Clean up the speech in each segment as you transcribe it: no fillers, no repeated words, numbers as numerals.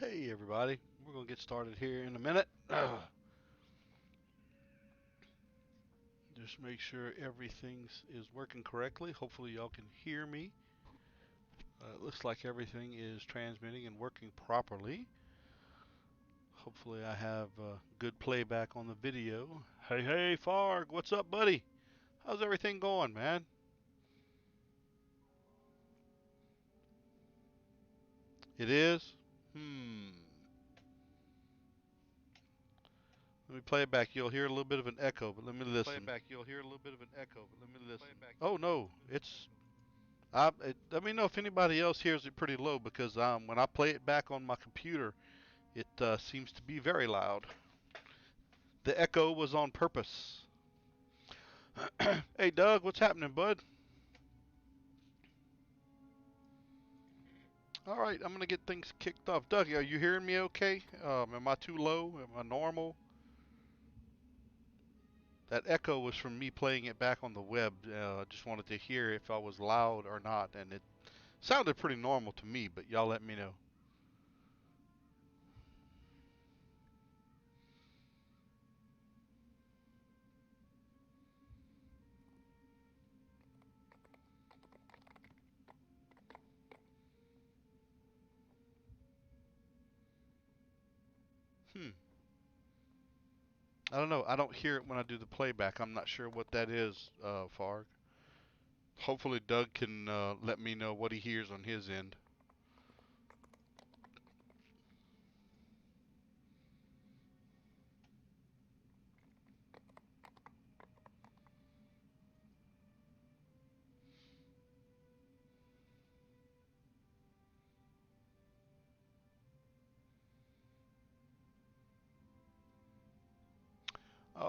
Hey everybody, we're going to get started here in a minute. Just make sure everything is working correctly. Hopefully y'all can hear me. It looks like everything is transmitting and working properly. Hopefully I have good playback on the video. Hey Farg, what's up buddy? How's everything going, man? It is? Hmm. Let me play it back. You'll hear a little bit of an echo, but let me listen. Play it back. You'll hear a little bit of an echo, but let me listen. Oh no, let me know if anybody else hears it pretty low because when I play it back on my computer, it seems to be very loud. The echo was on purpose. Hey Doug, what's happening, bud? All right, I'm gonna get things kicked off. Doug, are you hearing me okay? Am I too low? Am I normal? That echo was from me playing it back on the web. Just wanted to hear if I was loud or not, and it sounded pretty normal to me, but y'all let me know. Hmm. I don't know. I don't hear it when I do the playback. I'm not sure what that is, Farg. Hopefully Doug can let me know what he hears on his end.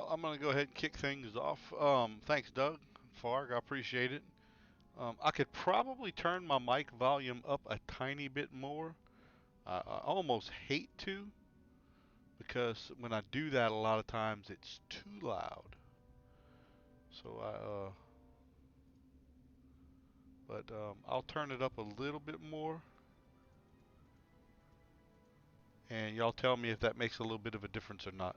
I'm going to go ahead and kick things off. Thanks, Doug. Farg, I appreciate it. I could probably turn my mic volume up a tiny bit more. I almost hate to because when I do that, a lot of times it's too loud. So I'll turn it up a little bit more, and y'all tell me if that makes a little bit of a difference or not.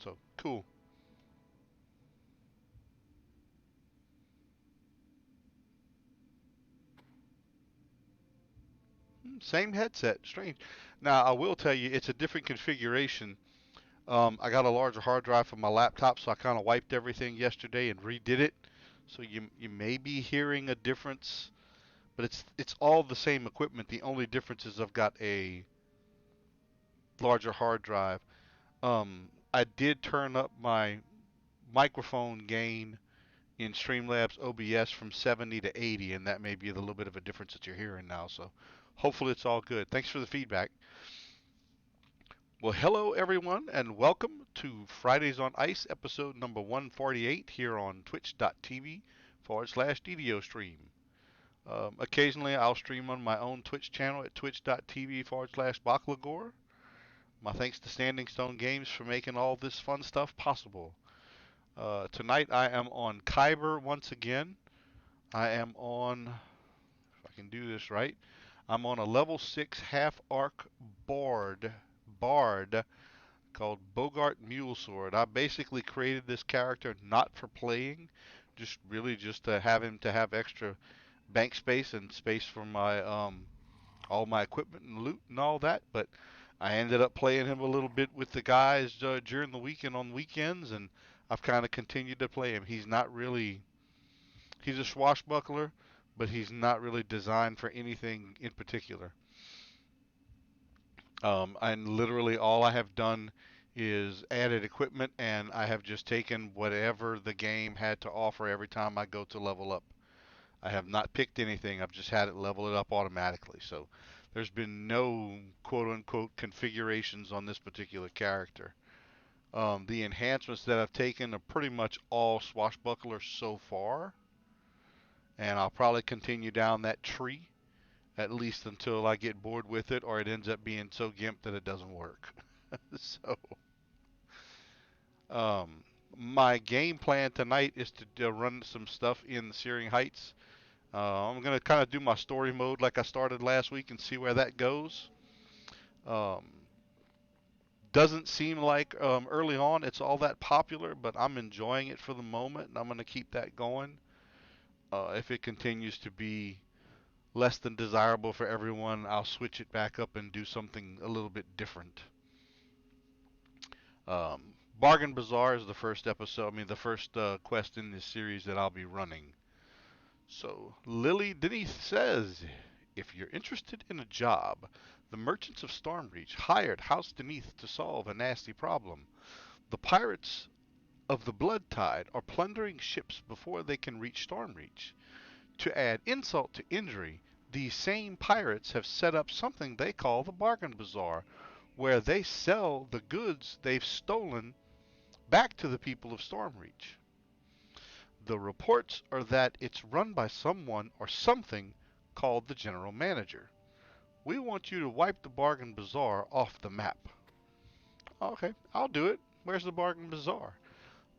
So cool. Same headset. Strange. Now I will tell you, it's a different configuration. I got a larger hard drive for my laptop, so I kind of wiped everything yesterday and redid it. So you may be hearing a difference, but it's all the same equipment. The only difference is I've got a larger hard drive. I did turn up my microphone gain in Streamlabs OBS from 70 to 80, and that may be a little bit of a difference that you're hearing now. So hopefully it's all good. Thanks for the feedback. Well, hello everyone, and welcome to Fridays on Ice, episode number 148 here on twitch.tv/DDO stream. Occasionally, I'll stream on my own Twitch channel at twitch.tv/Baklagor. My thanks to Standing Stone Games for making all this fun stuff possible. Tonight, I am on Kyber once again. I am on, if I can do this right, I'm on a level 6 half arc bard called Bogart Mulesword. I basically created this character not for playing, just really just to have him to have extra bank space and space for my all my equipment and loot and all that. But I ended up playing him a little bit with the guys during the week and on weekends, and I've kind of continued to play him. He's a swashbuckler, but he's not really designed for anything in particular. And literally all I have done is added equipment, and I have just taken whatever the game had to offer every time I go to level up. I have not picked anything. I've just had it level it up automatically. So there's been no quote unquote configurations on this particular character. The enhancements that I've taken are pretty much all swashbuckler so far, and I'll probably continue down that tree at least until I get bored with it or it ends up being so gimp that it doesn't work. So, my game plan tonight is to run some stuff in the Searing Heights. I'm gonna kind of do my story mode like I started last week and see where that goes. Um, doesn't seem like early on it's all that popular, but I'm enjoying it for the moment, and I'm gonna keep that going. If it continues to be less than desirable for everyone, I'll switch it back up and do something a little bit different. Bargain Bazaar is the first episode, I mean, the first quest in this series that I'll be running. So, Lily Denise says, if you're interested in a job, the merchants of Stormreach hired House Denise to solve a nasty problem. The pirates of the Blood Tide are plundering ships before they can reach Stormreach. To add insult to injury, these same pirates have set up something they call the Bargain Bazaar, where they sell the goods they've stolen back to the people of Stormreach. The reports are that it's run by someone or something called the General Manager. We want you to wipe the Bargain Bazaar off the map. Okay, I'll do it. Where's the Bargain Bazaar?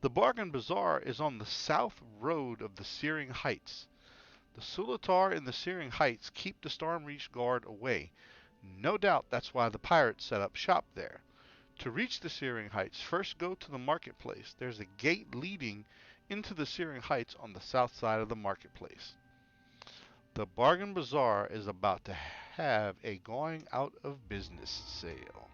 The Bargain Bazaar is on the south road of the Searing Heights. The Sulatar and the Searing Heights keep the Stormreach Guard away. No doubt that's why the pirates set up shop there. To reach the Searing Heights, first go to the marketplace. There's a gate leading into the Searing Heights on the south side of the marketplace. The Bargain Bazaar is about to have a going out of business sale.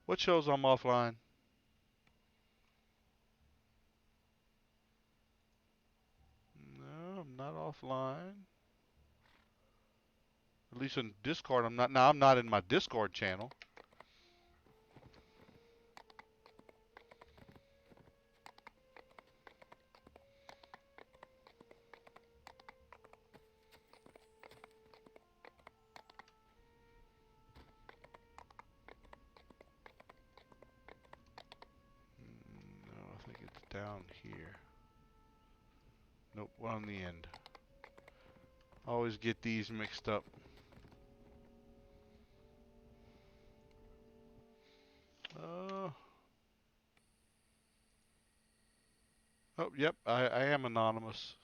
What shows I'm offline? No, I'm not offline. At least in Discord, I'm not. Now I'm not in my Discord channel. No, I think it's down here. Nope, one on the end. Always get these mixed up. Uh, oh, yep, I am anonymous.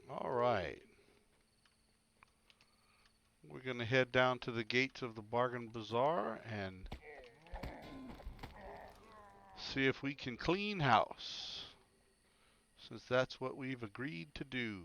All right. We're going to head down to the gates of the Bargain Bazaar and see if we can clean house, since that's what we've agreed to do.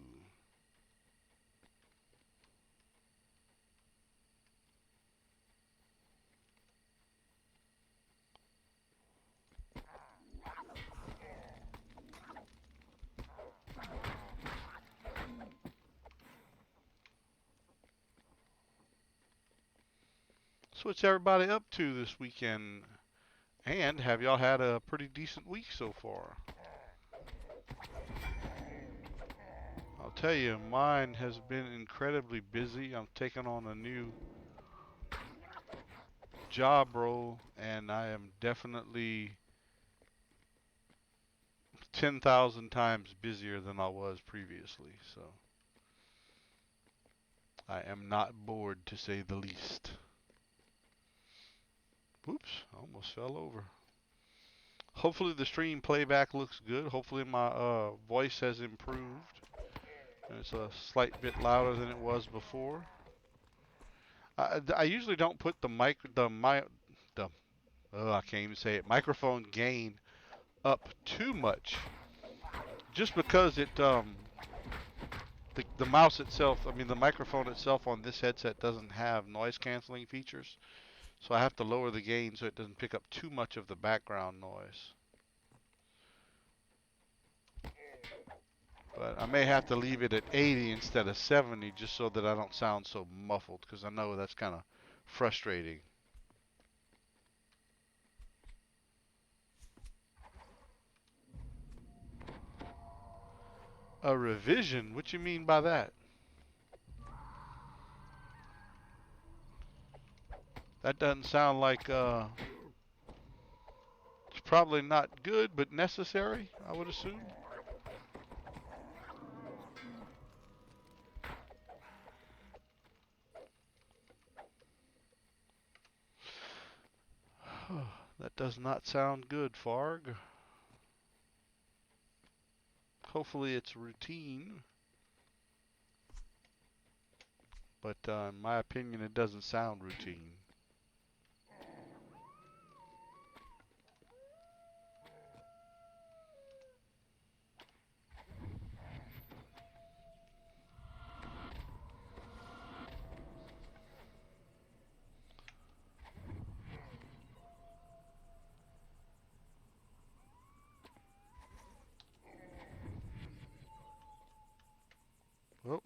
So what's everybody up to this weekend? And have y'all had a pretty decent week so far? I'll tell you, mine has been incredibly busy. I'm taking on a new job role, and I am definitely 10,000 times busier than I was previously. So I am not bored, to say the least. Oops, almost fell over. Hopefully the stream playback looks good. Hopefully my voice has improved. It's a slight bit louder than it was before. I usually don't put the I can't even say it, microphone gain up too much, just because the mouse itself, I mean the microphone itself on this headset doesn't have noise canceling features, so I have to lower the gain so it doesn't pick up too much of the background noise. But I may have to leave it at 80 instead of 70 just so that I don't sound so muffled, because I know that's kind of frustrating. A revision? What you mean by that? That doesn't sound like it's probably not good, but necessary, I would assume. That does not sound good, Farg. Hopefully it's routine, but in my opinion, it doesn't sound routine. Well,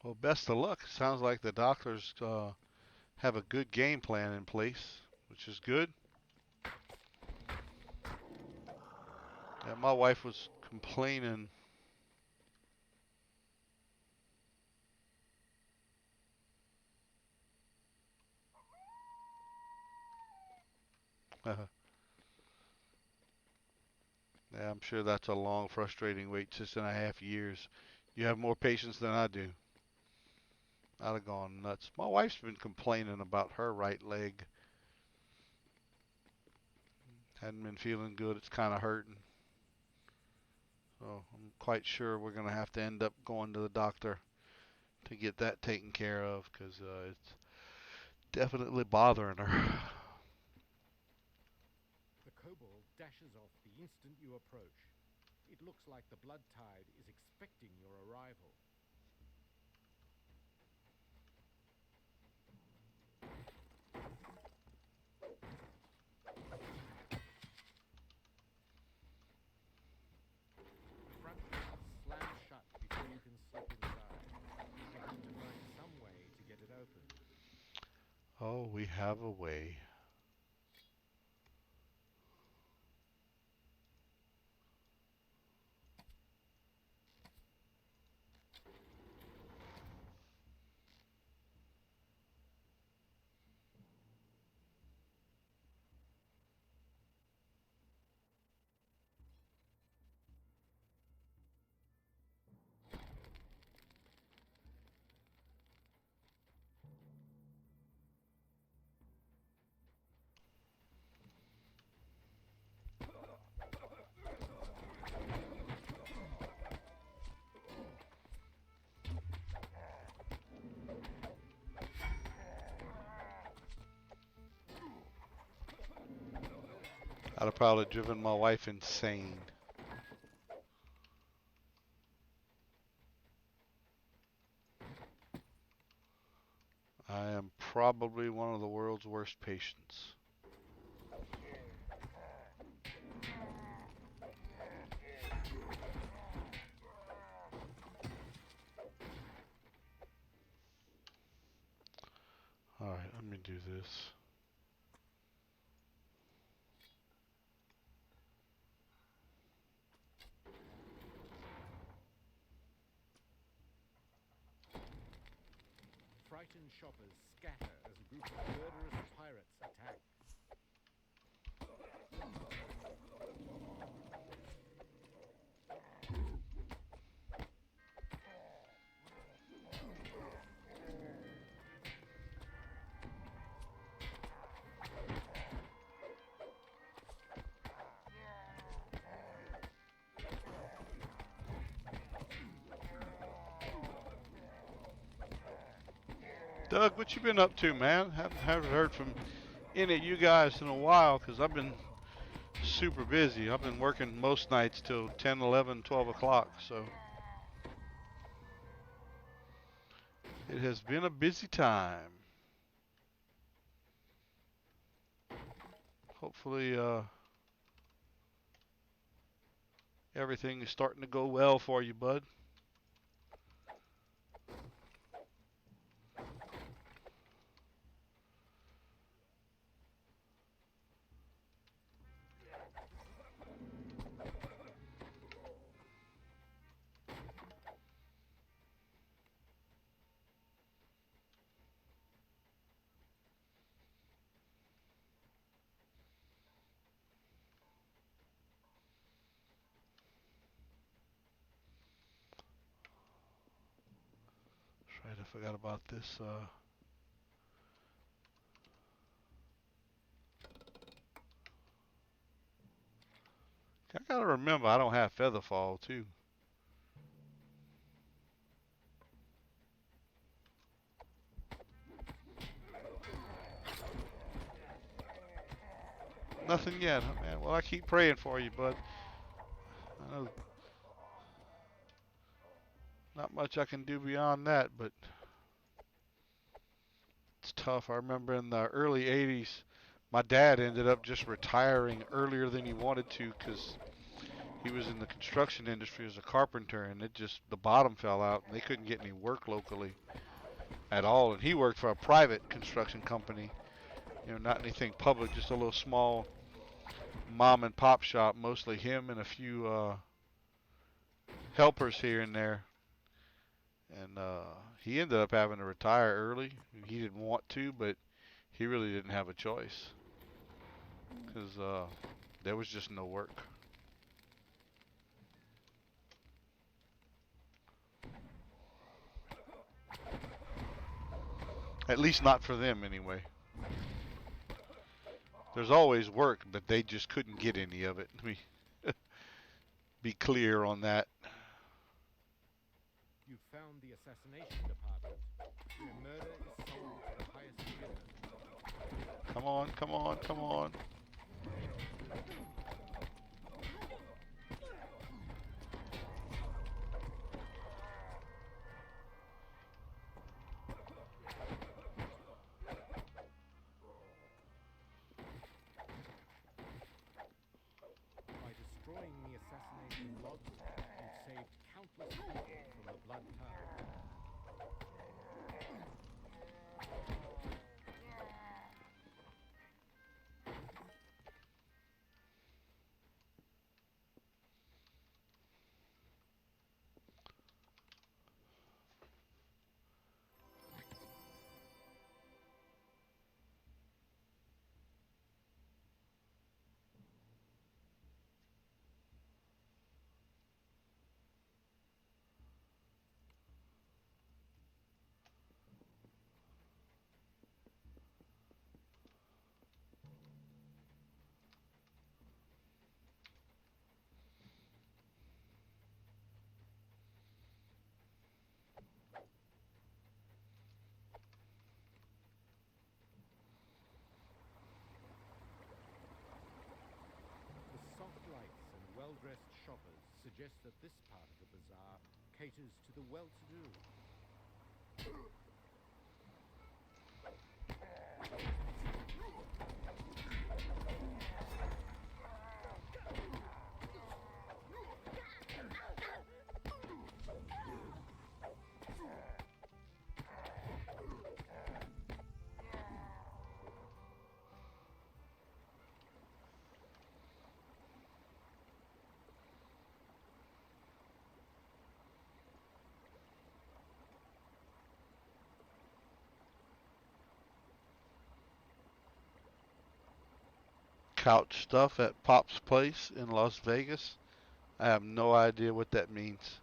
well, best of luck. Sounds like the doctors have a good game plan in place, which is good. Yeah, my wife was complaining. Yeah, I'm sure that's a long, frustrating wait, 6.5 years. You have more patience than I do. I'd have gone nuts. My wife's been complaining about her right leg. Hadn't been feeling good. It's kind of hurting. So I'm quite sure we're going to have to end up going to the doctor to get that taken care of because it's definitely bothering her. The kobold dashes off the instant you approach. It looks like the blood tide is expecting your arrival. The front door slams shut before you can slip inside. You'll have to find some way to get it open. Oh, we have a way. I'd have probably driven my wife insane. I am probably one of the world's worst patients. Alright, let me do this. Frightened shoppers scatter as a group of murderous pirates attack. Doug, what you been up to, man? Haven't heard from any of you guys in a while because I've been super busy. I've been working most nights till 10, 11, 12 o'clock. So it has been a busy time. Hopefully, everything is starting to go well for you, bud. Right, I forgot about this. I gotta remember I don't have featherfall too. Nothing yet, huh, man. Well, I keep praying for you, bud. I know not much I can do beyond that, but it's tough. I remember in the early 80s, my dad ended up just retiring earlier than he wanted to because he was in the construction industry as a carpenter, and it just the bottom fell out, and they couldn't get any work locally at all. And he worked for a private construction company, not anything public, just a little small mom and pop shop. Mostly him and a few helpers here and there. And he ended up having to retire early. He didn't want to, but he really didn't have a choice because there was just no work. At least not for them anyway. There's always work, but they just couldn't get any of it. Let me be clear on that. You found the assassination department, where murder is sold to the highest bidder. Come on, come on, come on. By destroying the assassination logbook, you've saved countless people from the blood tide. The soft lights and well-dressed shoppers suggest that this part of the bazaar caters to the well-to-do. Couch stuff at Pop's Place in Las Vegas. I have no idea what that means.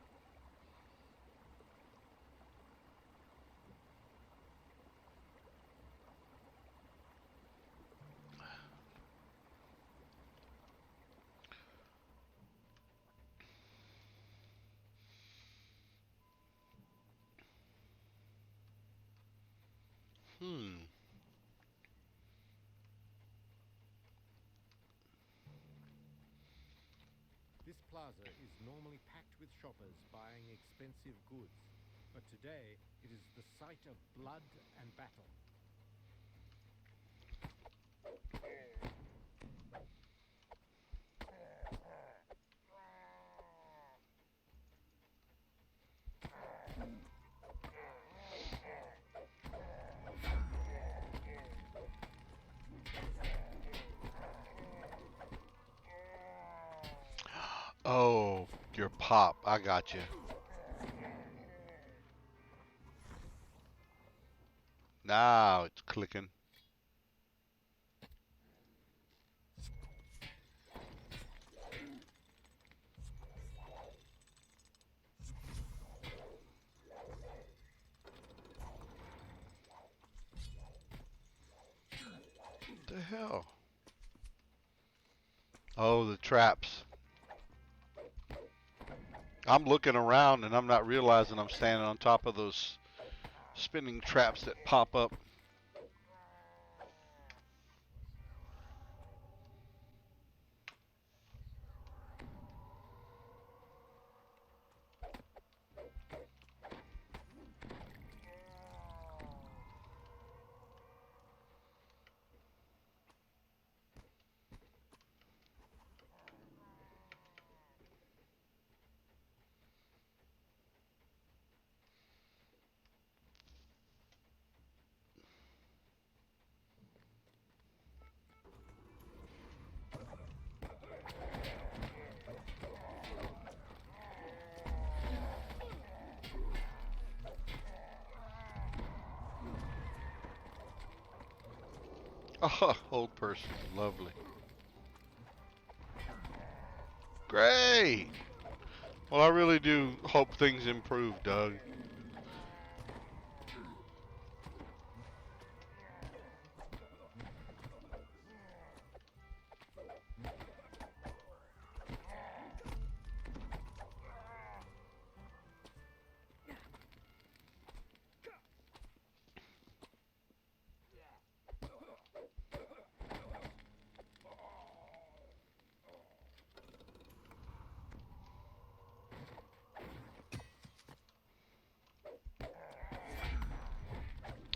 Hmm. This plaza is normally packed with shoppers buying expensive goods, but today it is the site of blood and battle. Oh, your pop. I got you. Now it's clicking. The hell? Oh, the traps. I'm looking around and I'm not realizing I'm standing on top of those spinning traps that pop up. Oh, old person. Lovely. Great. Well, I really do hope things improve, Doug.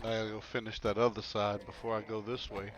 I gotta go finish that other side before I go this way.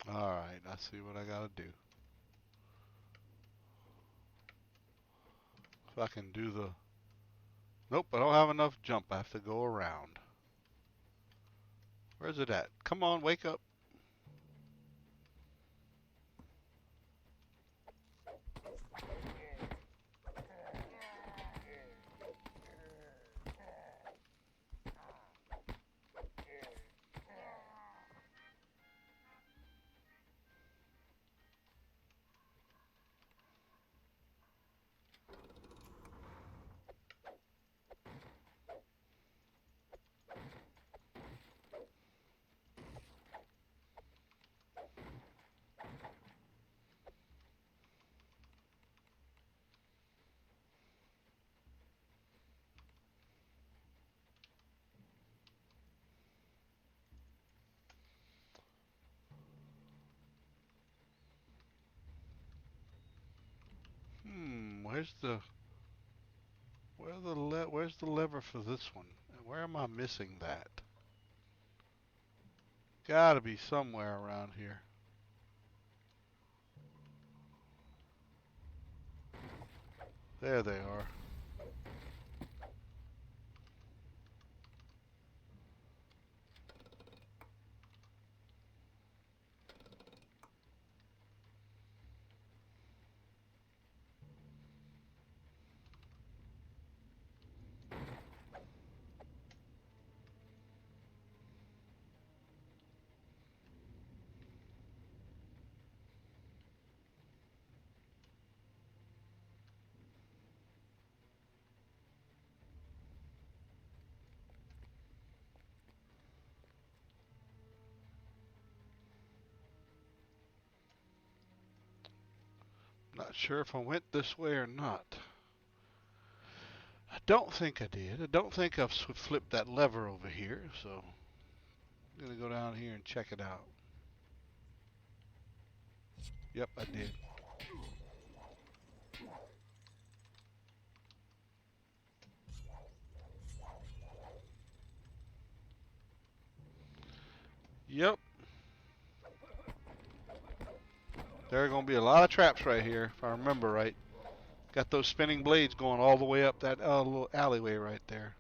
Alright, I see what I gotta do. If I can do the... Nope, I don't have enough jump. I have to go around. Where's it at? Come on, wake up. Where's the... where's the lever for this one? And where am I missing that? Gotta be somewhere around here. There they are. Not sure if I went this way or not. I don't think I did. I don't think I've flipped that lever over here, so I'm gonna go down here and check it out. Yep, I did. Yep, there are gonna be a lot of traps right here, if I remember right. Got those spinning blades going all the way up that little alleyway right there.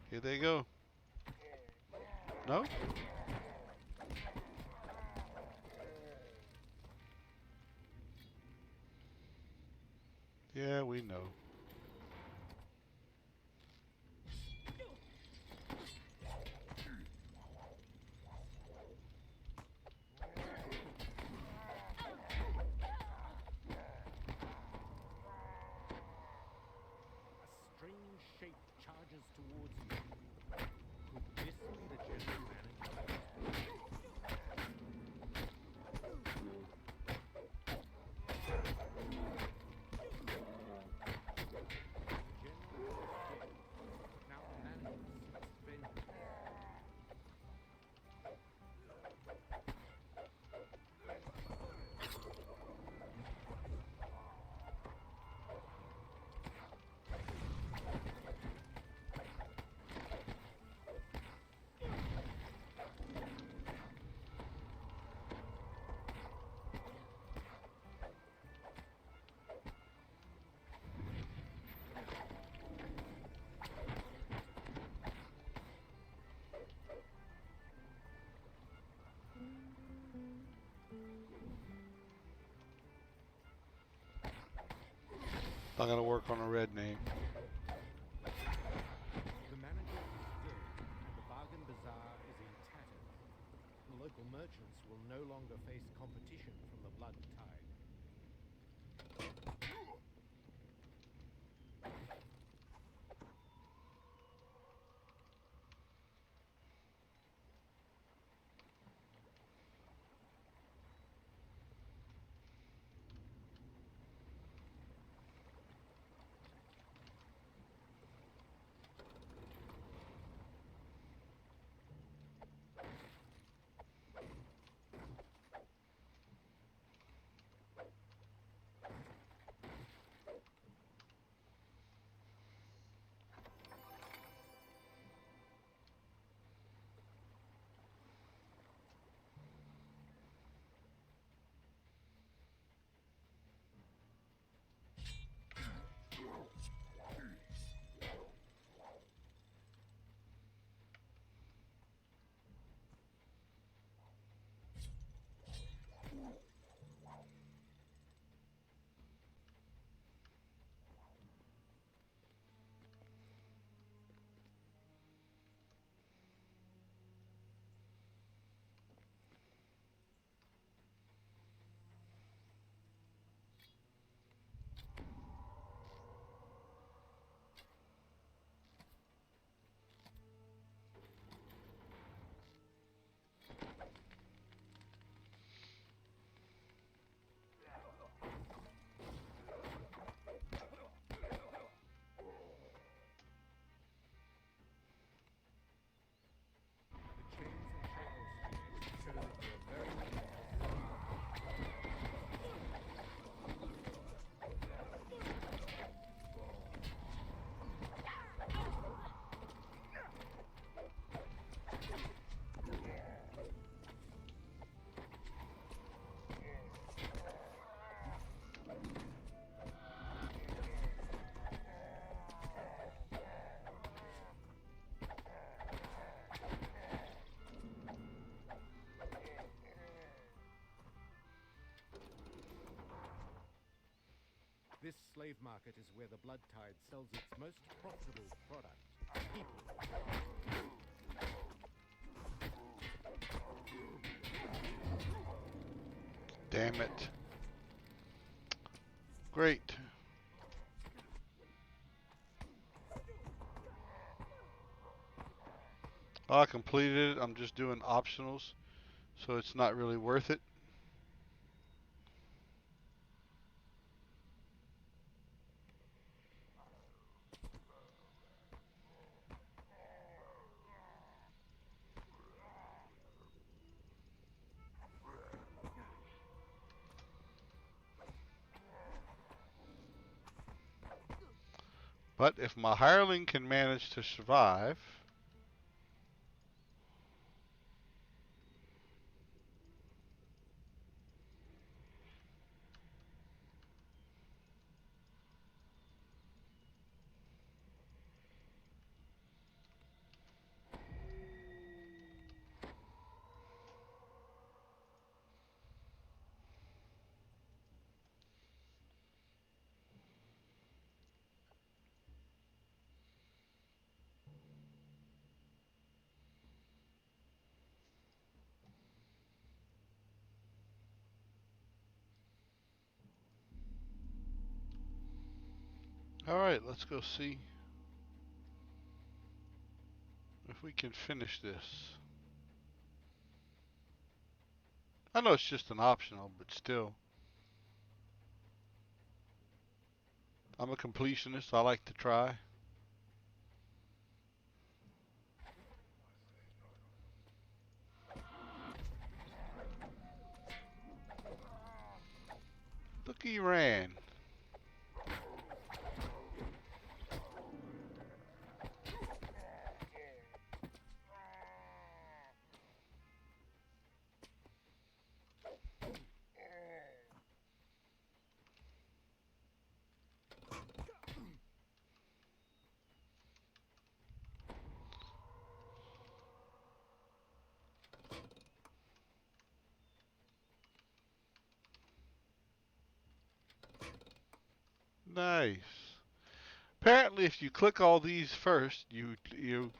Here they go. No? Yeah, we know. A strange shape charges towards you. Could this be the general manager? The general is dead. Now the manager seeks vengeance. I gotta work on a red name. The manager is dead, and the bargain bazaar is in tatters. The local merchants will no longer face competition from the blood tide. The chains and shackles show that you are very This slave market is where the blood tide sells its most profitable product, people. Damn it. Great. I completed it. I'm just doing optionals, so it's not really worth it. But if my hireling can manage to survive, all right, let's go see if we can finish this. I know it's just an optional, but still, I'm a completionist. I like to try. Look, he ran. Nice. Apparently, if you click all these first, you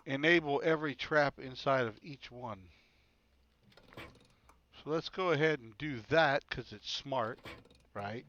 enable every trap inside of each one. So let's go ahead and do that because it's smart, right?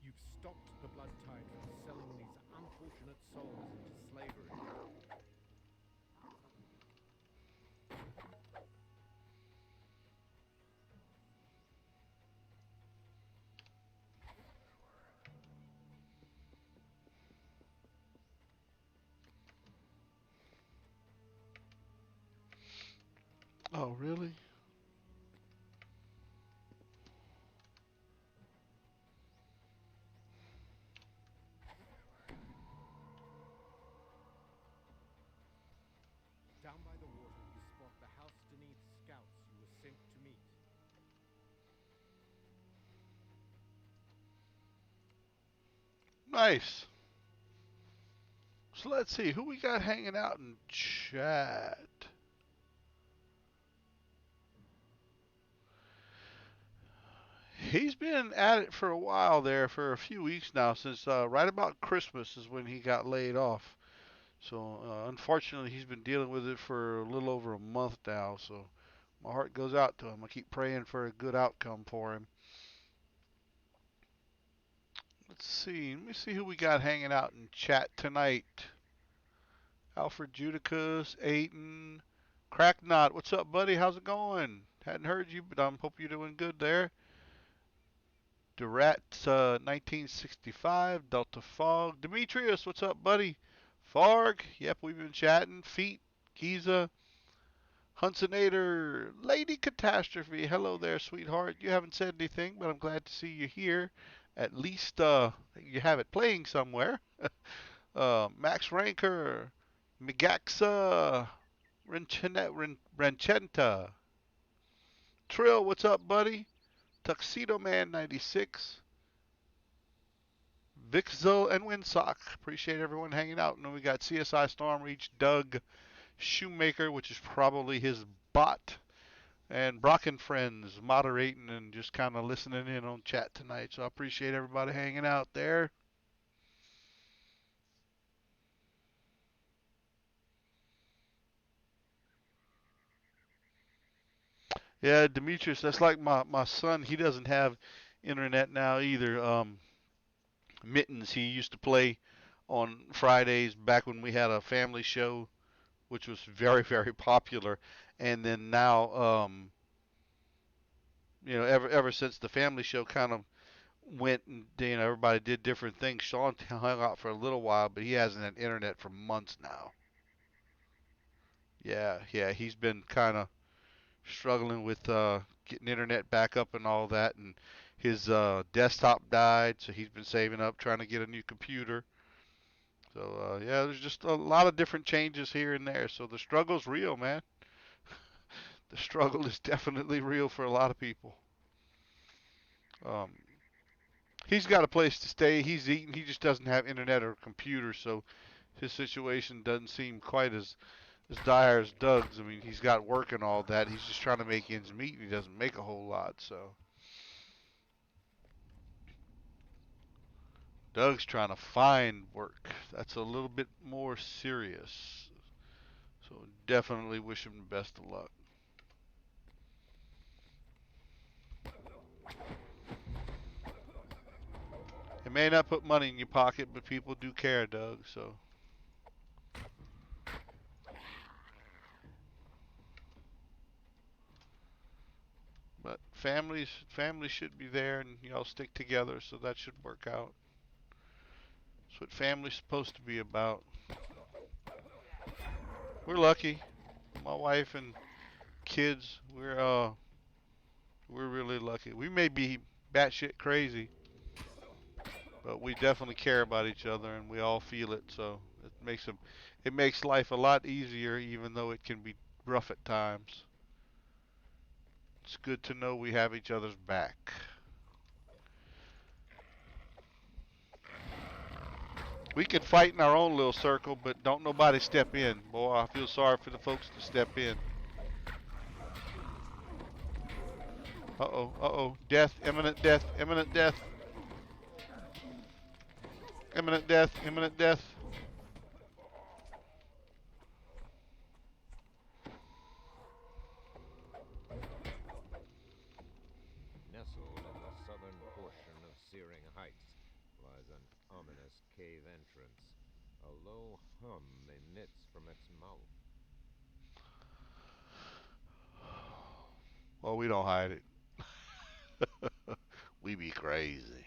You've stopped the blood tide from selling these unfortunate souls into slavery. Oh, really? Down by the water, you spot the Halstenese scouts you were sent to meet. Nice. So let's see who we got hanging out in chat. He's been at it for a while there, for a few weeks now, since right about Christmas is when he got laid off. So unfortunately, he's been dealing with it for a little over a month now. So my heart goes out to him. I keep praying for a good outcome for him. Let's see. Let me see who we got hanging out in chat tonight. Alfred Judicus, Aiton, Cracknot. What's up, buddy? How's it going? Hadn't heard you, but I hope you're doing good there. Durat 1965, Delta Fog. Demetrius, what's up, buddy? Farg, yep, we've been chatting. Feet, Giza, Hunsonator, Lady Catastrophe. Hello there, sweetheart. You haven't said anything, but I'm glad to see you here. At least you have it playing somewhere. Max Ranker, Migaxa, Ranchenta. Trill, what's up, buddy? Tuxedo Man 96. Vixel and Winsock. Appreciate everyone hanging out. And then we got CSI Stormreach, Doug Shoemaker, which is probably his bot, and Brock and friends moderating and just kind of listening in on chat tonight. So I appreciate everybody hanging out there. Yeah, Demetrius, that's like my son. He doesn't have internet now either. Mittens, he used to play on Fridays back when we had a family show, which was very, very popular. And then now, ever since the family show kind of went and everybody did different things. Sean hung out for a little while, but he hasn't had internet for months now. Yeah, yeah, he's been kind of struggling with getting internet back up and all that, and his desktop died, so he's been saving up trying to get a new computer. So yeah, there's just a lot of different changes here and there. So the struggle's real, man. The struggle is definitely real for a lot of people. Um, he's got a place to stay. He's eating. He just doesn't have internet or computer, so his situation doesn't seem quite as dire as Doug's. I mean, he's got work and all that. He's just trying to make ends meet, and he doesn't make a whole lot. So Doug's trying to find work. That's a little bit more serious. So definitely wish him the best of luck. It may not put money in your pocket, but people do care, Doug. So, but families should be there, and y'all stick together, so that should work out. That's what family's supposed to be about. We're lucky. My wife and kids, we're really lucky. We may be batshit crazy, but we definitely care about each other, and we all feel it. So it makes life a lot easier, even though it can be rough at times. It's good to know we have each other's back. We can fight in our own little circle, but don't nobody step in. Boy, I feel sorry for the folks to step in. Uh-oh, uh-oh. Death, imminent death, imminent death, imminent death, imminent death. Nestled in the southern portion of Searing Heights lies an ominous cave entrance. A low hum emits from its mouth. Well, we don't hide it. We be crazy.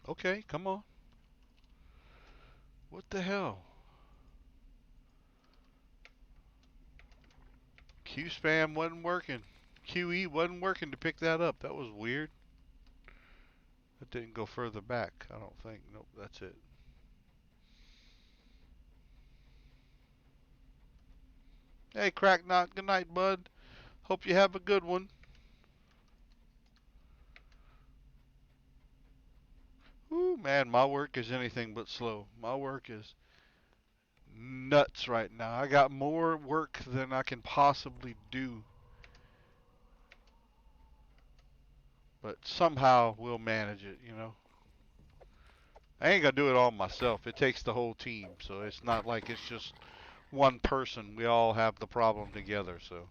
Okay, come on. What the hell? Q spam wasn't working. QE wasn't working to pick that up. That was weird. That didn't go further back, I don't think. Nope, that's it. Hey, Cracknot. Good night, bud. Hope you have a good one. Ooh, man, my work is anything but slow. My work is nuts right now. I got more work than I can possibly do, but somehow we'll manage it. I ain't gonna do it all myself. It takes the whole team, so it's not like it's just one person. We all have the problem together, so.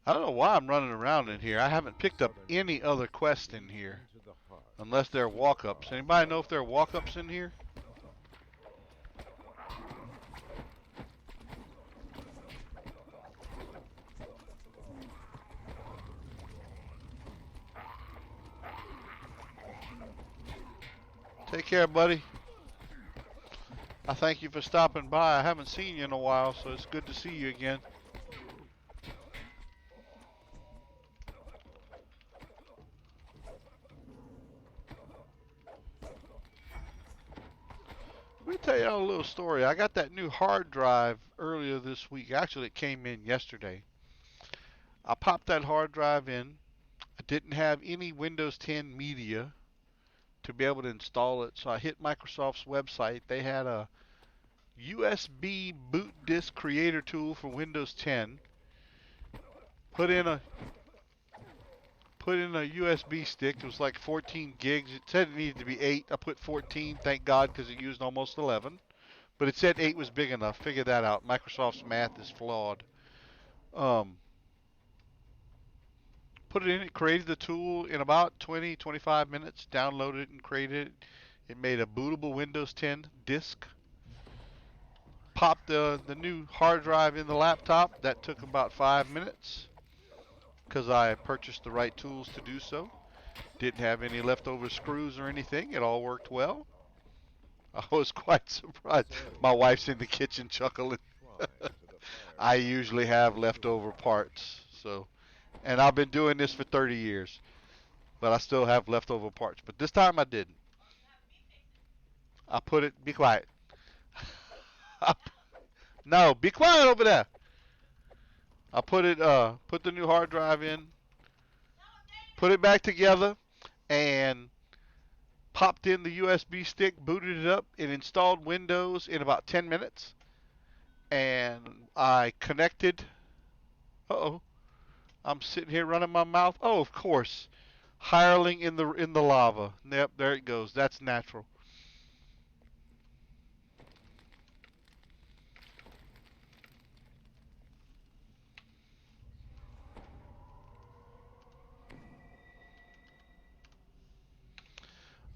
I don't know why I'm running around in here. I haven't picked up Southern any other force quest in reach here. into the heart of Unless they're walk-ups. Sundar. Anybody know if there are walk-ups in here? Take care, buddy. I thank you for stopping by. I haven't seen you in a while, so it's good to see you again. Let me tell y'all a little story. I got that new hard drive earlier this week. Actually, it came in yesterday. I popped that hard drive in. I didn't have any Windows 10 media to be able to install it, so I hit Microsoft's website. They had a USB boot disk creator tool for Windows 10. Put in a USB stick. It was like 14 gigs. It said it needed to be 8. I put 14, thank God, because it used almost 11. But it said 8 was big enough. Figure that out. Microsoft's math is flawed. Um, Put it in. It created the tool in about 20, 25 minutes. Downloaded it and created it. It made a bootable Windows 10 disk. Popped the new hard drive in the laptop. That took about 5 minutes because I purchased the right tools to do so. Didn't have any leftover screws or anything. It all worked well. I was quite surprised. So, My wife's in the kitchen chuckling. shrine to the I fireside usually have remains leftover historic. parts, so and I've been doing this for 30 years, but I still have leftover parts. But this time I didn't. I put it. Be quiet. No, be quiet over there. I put it. Put the new hard drive in. Put it back together, and popped in the USB stick. Booted it up. It installed Windows in about 10 minutes, and I connected. Uh oh. I'm sitting here running my mouth. Oh, of course. Hireling in the lava. Yep, there it goes. That's natural.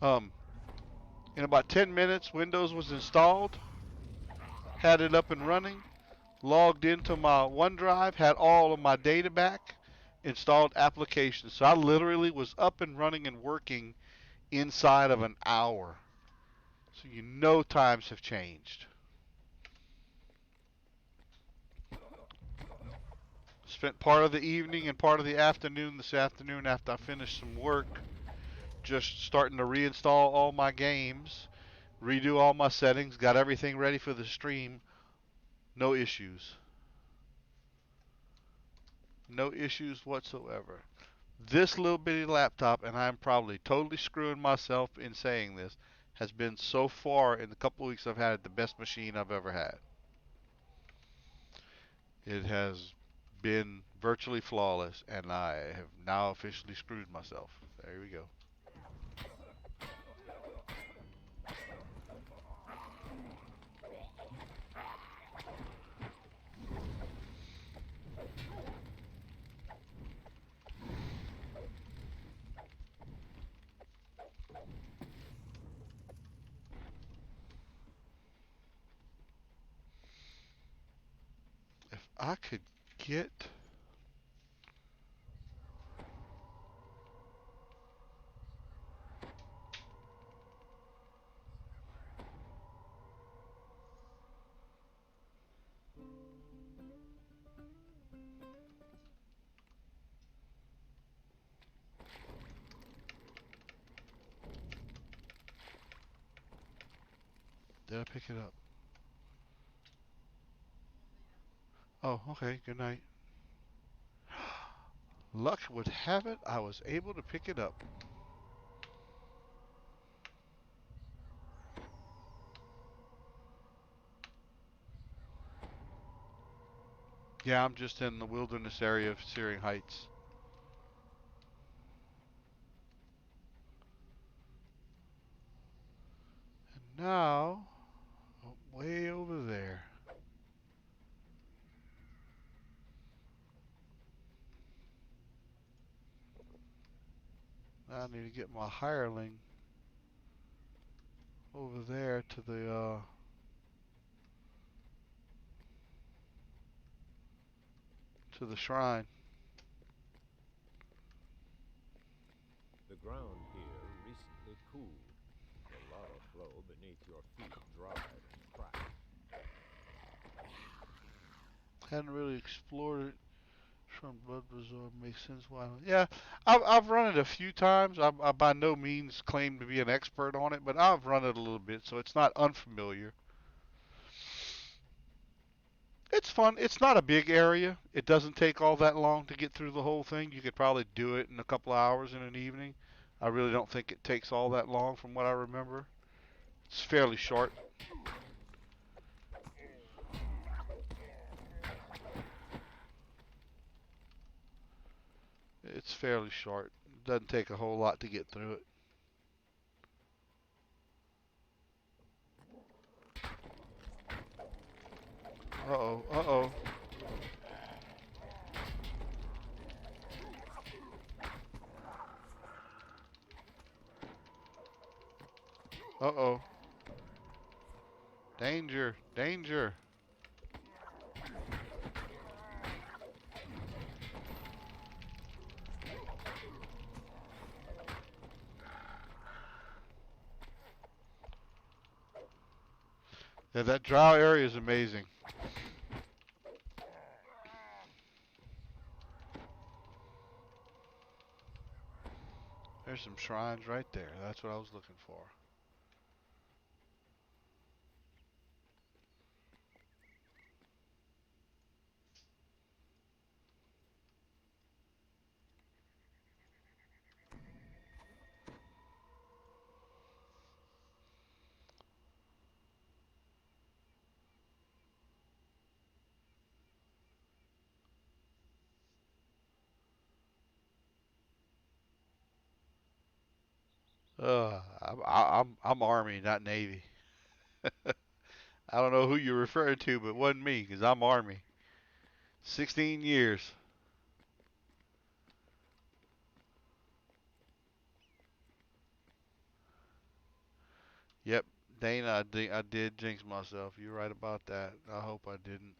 Um, in about 10 minutes, Windows was installed. Had it up and running. Logged into my OneDrive. Had all of my data back. Installed applications. So I literally was up and running and working inside of an hour. So you know times have changed. Spent part of the evening and part of the afternoon this afternoon after I finished some work just starting to reinstall all my games, redo all my settings, got everything ready for the stream. No issues. No issues whatsoever. This little bitty laptop, and I'm probably totally screwing myself in saying this, has been so far in the couple of weeks I've had it the best machine I've ever had. It has been virtually flawless, and I have now officially screwed myself. There we go. If I could get Did I pick it up? Oh, okay. Good night. Luck would have it, I was able to pick it up. Yeah, I'm just in the wilderness area of Searing Heights. And now, way over there. I need to get my hireling over there to the shrine. The ground here recently cooled. The lava flow beneath your feet dried and cracked. Hadn't really explored it. From Blood Resort makes sense. Why? Yeah, I've run it a few times. I by no means claim to be an expert on it, but I've run it a little bit, so it's not unfamiliar. It's fun. It's not a big area. It doesn't take all that long to get through the whole thing. You could probably do it in a couple of hours in an evening. I really don't think it takes all that long from what I remember. It's fairly short. It's fairly short. It doesn't take a whole lot to get through it. Uh-oh. Uh-oh. Uh-oh. Danger. Danger. Yeah, that drow area is amazing. There's some shrines right there. That's what I was looking for. I'm Army, not Navy. I don't know who you're referring to, but it wasn't me, because I'm Army. 16 years. Yep, Dana, I did jinx myself. You're right about that. I hope I didn't.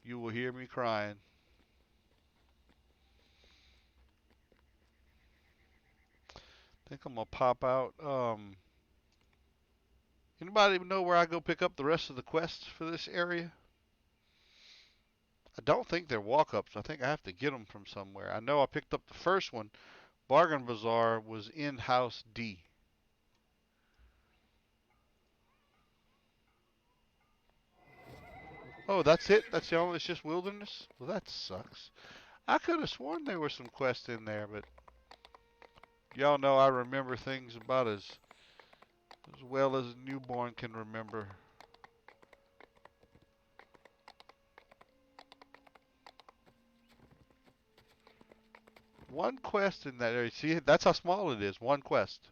You will hear me crying. Think I'm gonna pop out. Anybody know where I go pick up the rest of the quests for this area? I don't think they're walk-ups. I think I have to get them from somewhere. I know I picked up the first one. Bargain Bazaar was in House D. Oh, that's it? That's the only, it's just wilderness? Well, that sucks. I could have sworn there were some quests in there, but y'all know I remember things about as well as a newborn can remember. One quest in that area. See, that's how small it is. One quest.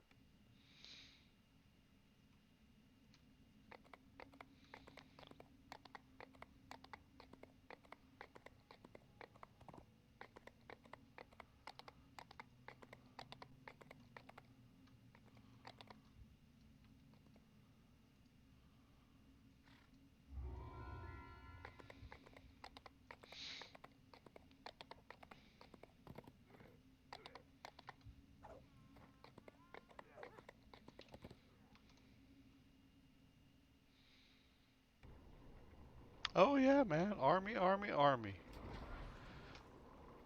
Oh yeah, man. Army, army, army.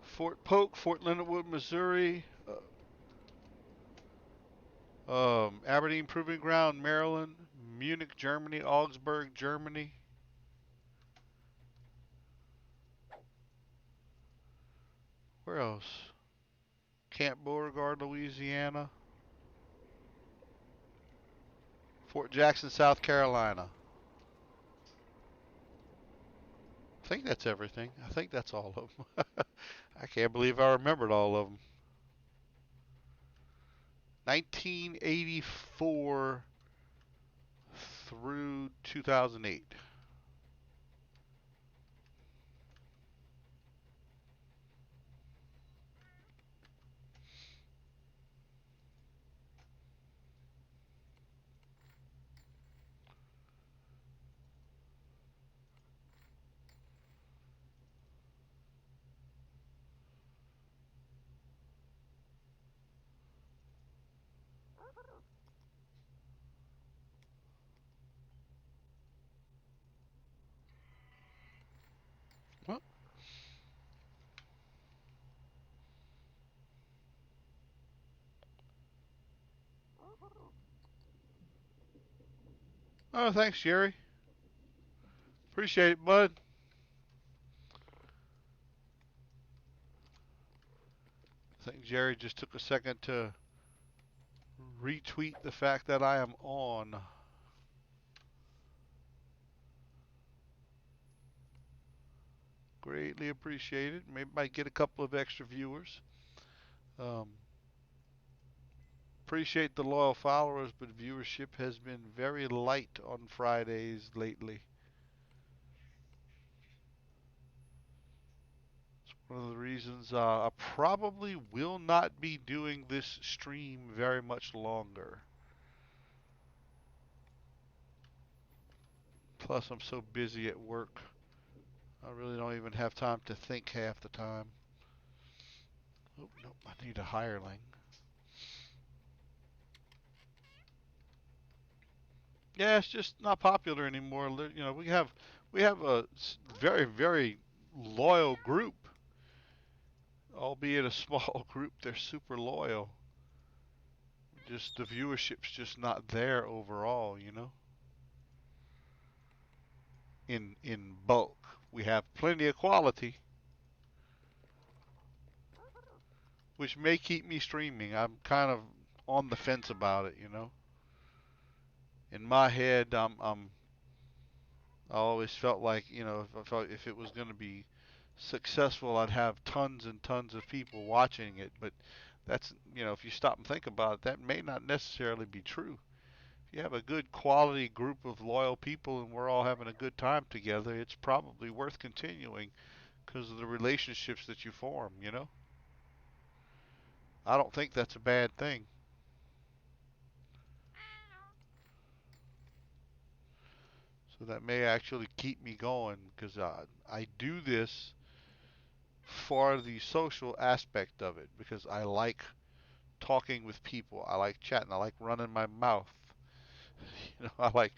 Fort Polk, Fort Leonard Wood, Missouri, Aberdeen Proving Ground, Maryland, Munich, Germany, Augsburg, Germany. Where else? Camp Beauregard, Louisiana. Fort Jackson, South Carolina. I think that's everything. I think that's all of them. I can't believe I remembered all of them. 1984 through 2008. Well, oh, thanks, Jerry. Appreciate it, bud. I think Jerry just took a second to retweet the fact that I am on. Greatly appreciated. Maybe might get a couple of extra viewers. Um, Appreciate the loyal followers, but viewership has been very light on Fridays lately. It's one of the reasons I probably will not be doing this stream very much longer. Plus, I'm so busy at work, I really don't even have time to think half the time. Oh, nope, I need a hireling. Yeah, it's just not popular anymore. You know, we have a very very loyal group, albeit a small group. They're super loyal. Just the viewership's just not there overall. In bulk, we have plenty of quality, which may keep me streaming. I'm kind of on the fence about it. In my head, I always felt like if it was going to be successful, I'd have tons and tons of people watching it. But that's if you stop and think about it, that may not necessarily be true. If you have a good quality group of loyal people and we're all having a good time together, it's probably worth continuing because of the relationships that you form. I don't think that's a bad thing. So that may actually keep me going because I do this for the social aspect of it because I like talking with people. I like chatting. I like running my mouth. I like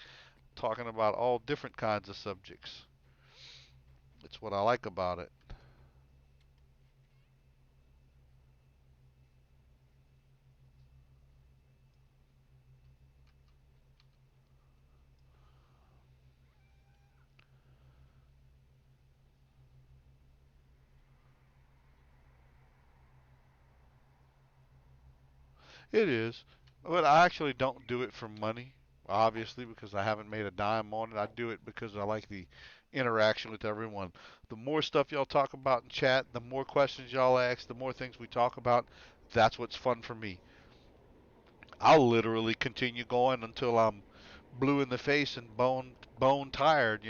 talking about all different kinds of subjects. It's what I like about it. It is. But I actually don't do it for money, obviously, because I haven't made a dime on it. I do it because I like the interaction with everyone. The more stuff y'all talk about in chat, the more questions y'all ask, the more things we talk about, that's what's fun for me. I'll literally continue going until I'm blue in the face and bone tired,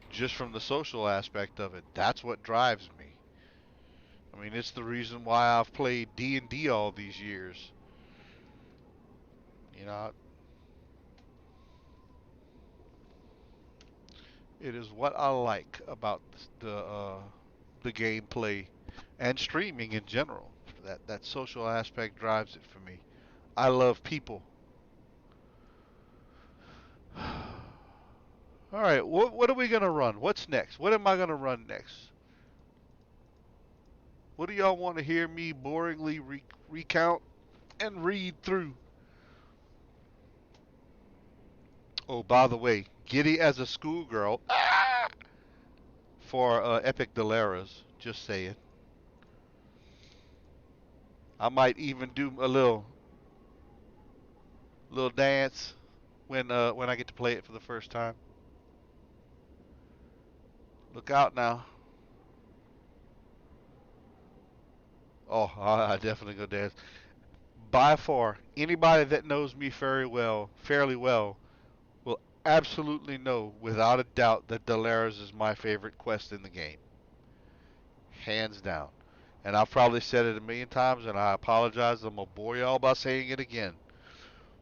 just from the social aspect of it. That's what drives me. I mean, it's the reason why I've played D&D all these years. You know, it is what I like about the gameplay and streaming in general. That social aspect drives it for me. I love people. All right, what are we gonna run? What's next? What am I gonna run next? What do y'all want to hear me boringly recount and read through? Oh, by the way, giddy as a schoolgirl for Epic Delaras. Just saying. I might even do a little dance when I get to play it for the first time. Look out now. Oh, I definitely go dance. By far, anybody that knows me fairly well, will absolutely know without a doubt that Delaras is my favorite quest in the game, hands down. And I've probably said it a million times, and I apologize. I'm gonna bore y'all by saying it again.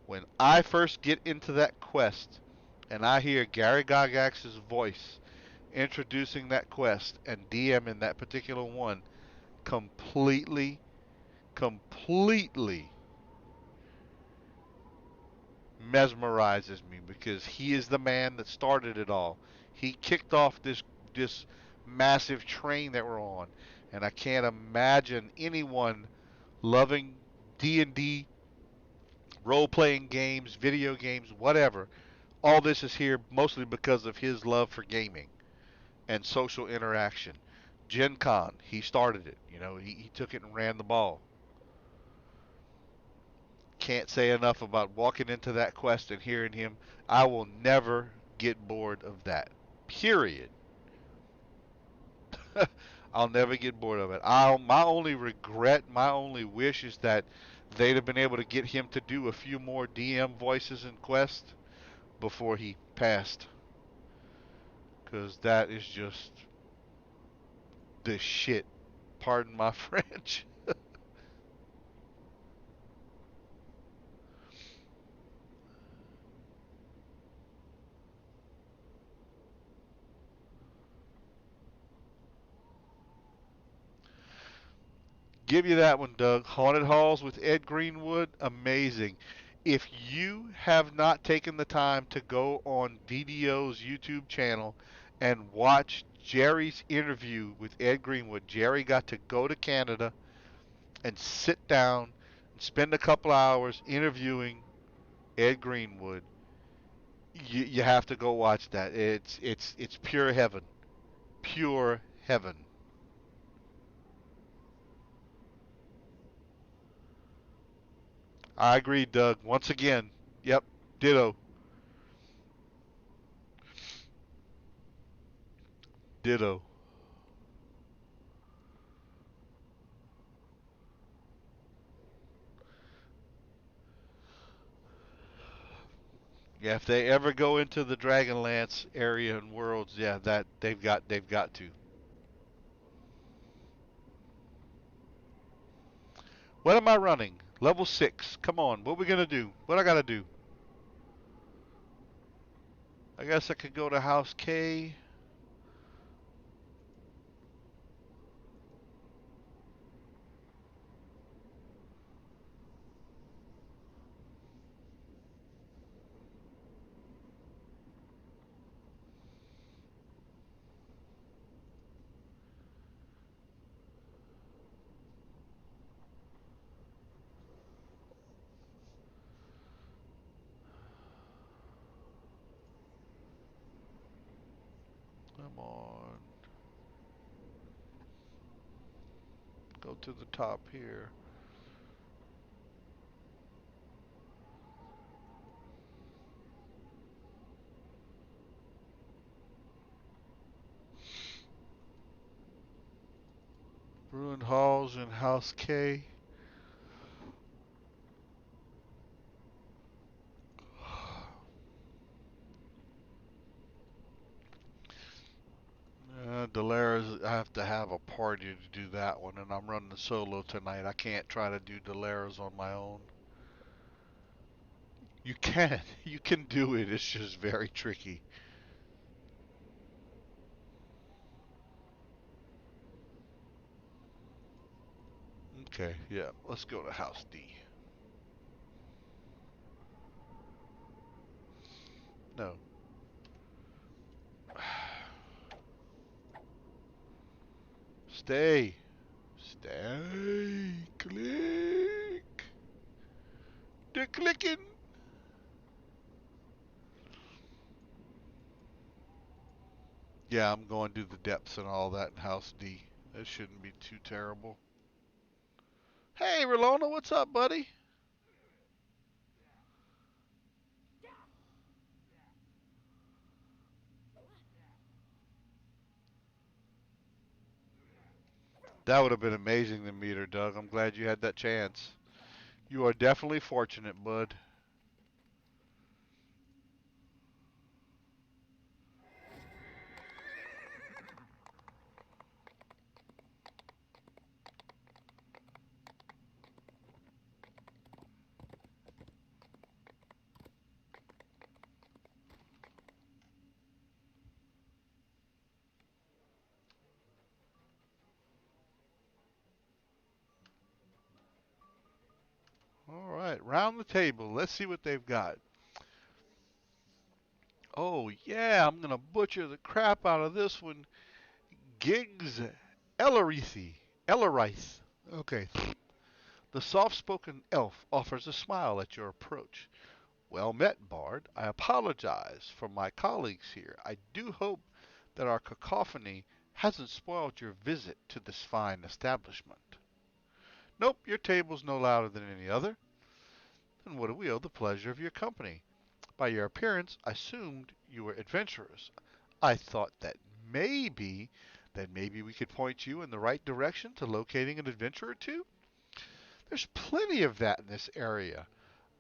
When I first get into that quest, and I hear Gary Gygax's voice introducing that quest and DMing that particular one, completely, completely mesmerizes me because he is the man that started it all. He kicked off this massive train that we're on, and I can't imagine anyone loving D&D, role-playing games, video games, whatever. All this is here mostly because of his love for gaming and social interaction. Gen Con, he started it. He took it and ran the ball. Can't say enough about walking into that quest and hearing him. I will never get bored of that. Period. I'll never get bored of it. My only regret, my only wish is that they'd have been able to get him to do a few more DM voices in Quest before he passed. Because that is just the shit. Pardon my French. Give you that one, Doug. Haunted Halls with Ed Greenwood, amazing. If you have not taken the time to go on VDO's YouTube channel and watch Jerry's interview with Ed Greenwood, Jerry got to go to Canada and sit down and spend a couple hours interviewing Ed Greenwood. You have to go watch that. It's pure heaven, pure heaven. I agree, Doug. Once again, yep, ditto, ditto. Yeah, if they ever go into the Dragonlance area and worlds, yeah, that they've got to. What am I running? Level 6. Come on, what we gonna do? What I gotta do? I guess I could go to House K. Come on, go to the top here. Ruined Halls and House K. Delaras, I have to have a party to do that one, and I'm running solo tonight. I can't try to do Delaras on my own. You can, you can do it. It's just very tricky. Okay, yeah, let's go to House D. No. Stay. Stay. Click. They're clicking. Yeah, I'm going to do the depths and all that in House D. That shouldn't be too terrible. Hey, Rolona, what's up, buddy? That would have been amazing to meet her, Doug. I'm glad you had that chance. You are definitely fortunate, bud. All right, round the table. Let's see what they've got. Oh, yeah, I'm going to butcher the crap out of this one. Giggs Ellerithy. Ellerice. Okay. The soft spoken elf offers a smile at your approach. Well met, Bard. I apologize for my colleagues here. I do hope that our cacophony hasn't spoiled your visit to this fine establishment. Nope, your table's no louder than any other. Then what do we owe the pleasure of your company? By your appearance, I assumed you were adventurers. I thought that maybe we could point you in the right direction to locating an adventure or two. There's plenty of that in this area.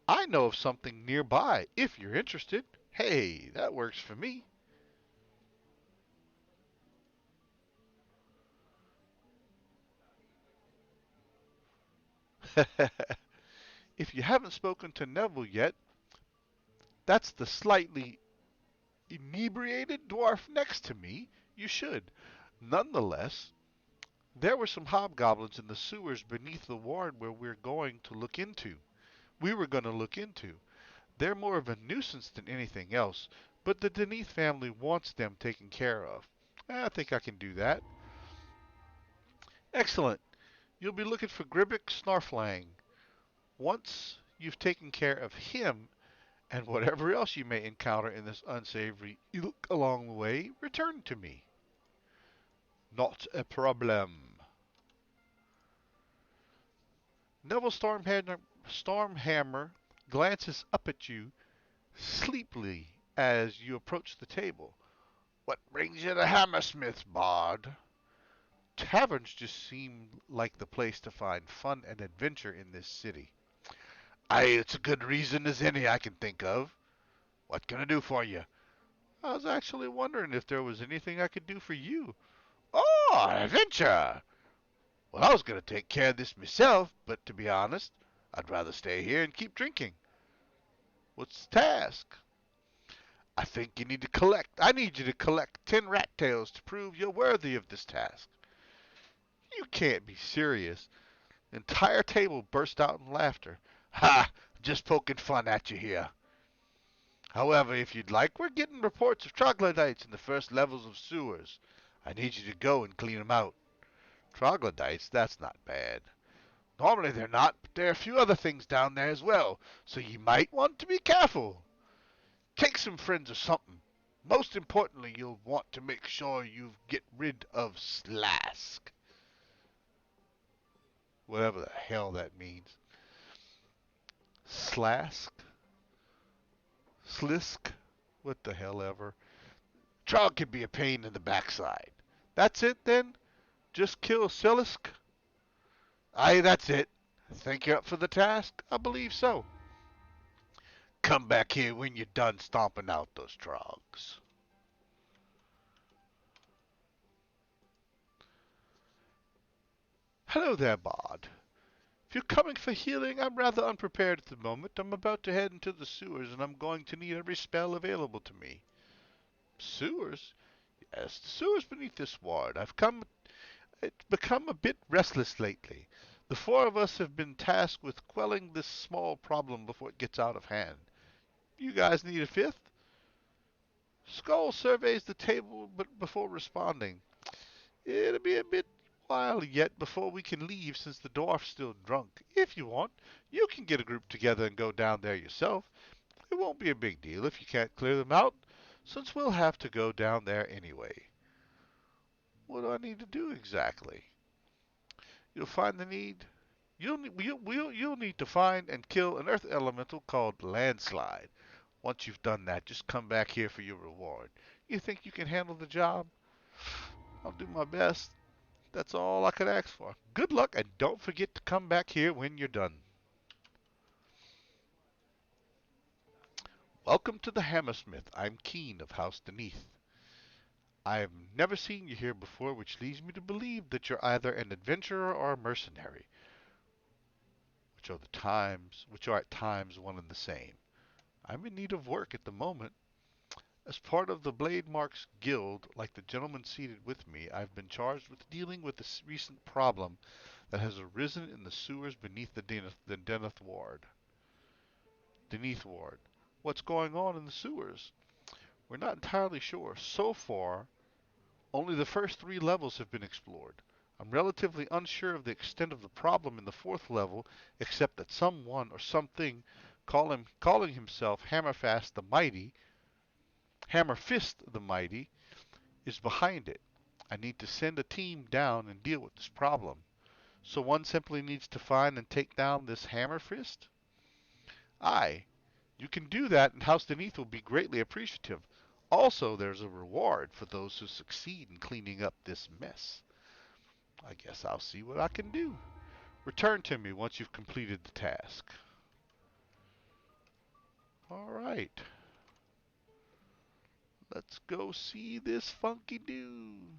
I know of something nearby if you're interested. Hey, that works for me. If you haven't spoken to Neville yet, that's the slightly inebriated dwarf next to me. You should. Nonetheless, there were some hobgoblins in the sewers beneath the ward where we're going to look into. We were going to look into. They're more of a nuisance than anything else, but the Denise family wants them taken care of. I think I can do that. Excellent. You'll be looking for Gribbick Snarflang. Once you've taken care of him and whatever else you may encounter in this unsavory ilk along the way, return to me. Not a problem. Neville Stormhammer glances up at you sleepily as you approach the table. What brings you to Hammersmith, Bard? Taverns just seem like the place to find fun and adventure in this city. Aye, it's a good reason as any I can think of. What can I do for you? I was actually wondering if there was anything I could do for you. Oh, an adventure! Well, I was going to take care of this myself, but to be honest, I'd rather stay here and keep drinking. What's the task? I need you to collect 10 rat tails to prove you're worthy of this task. You can't be serious. The entire table burst out in laughter. Ha! Just poking fun at you here. However, if you'd like, we're getting reports of troglodytes in the first levels of sewers. I need you to go and clean 'em out. Troglodytes? That's not bad. Normally they're not, but there are a few other things down there as well, so you might want to be careful. Take some friends or something. Most importantly, you'll want to make sure you get rid of Slask. Whatever the hell that means. Slask? Slisk? What the hell ever. Trog can be a pain in the backside. That's it then? Just kill Silisk? Aye, that's it. Think you're up for the task? I believe so. Come back here when you're done stomping out those trogs. Hello there, Bard. If you're coming for healing, I'm rather unprepared at the moment. I'm about to head into the sewers, and I'm going to need every spell available to me. Sewers? Yes, the sewers beneath this ward. It's become a bit restless lately. The four of us have been tasked with quelling this small problem before it gets out of hand. You guys need a fifth? Skull surveys the table but before responding. It'll be a bit while yet before we can leave since the dwarf's still drunk. If you want, you can get a group together and go down there yourself. It won't be a big deal if you can't clear them out, since we'll have to go down there anyway. What do I need to do exactly? You'll find the need. You'll need to find and kill an earth elemental called Landslide. Once you've done that, just come back here for your reward. You think you can handle the job? I'll do my best. That's all I could ask for. Good luck, and don't forget to come back here when you're done. Welcome to the Hammersmith. I'm Keen of House Beneath. I've never seen you here before, which leads me to believe that you're either an adventurer or a mercenary, which are at times one and the same. I'm in need of work at the moment. As part of the Blade Marks Guild, like the gentleman seated with me, I've been charged with dealing with the recent problem that has arisen in the sewers beneath the Deneth Ward. Deneth Ward. What's going on in the sewers? We're not entirely sure. So far, only the first 3 levels have been explored. I'm relatively unsure of the extent of the problem in the 4th level, except that someone or something calling himself Hammerfist the Mighty, is behind it. I need to send a team down and deal with this problem. So one simply needs to find and take down this Hammerfist? Aye, you can do that, and House Deneth will be greatly appreciative. Also, there's a reward for those who succeed in cleaning up this mess. I guess I'll see what I can do. Return to me once you've completed the task. All right, let's go see this funky dude.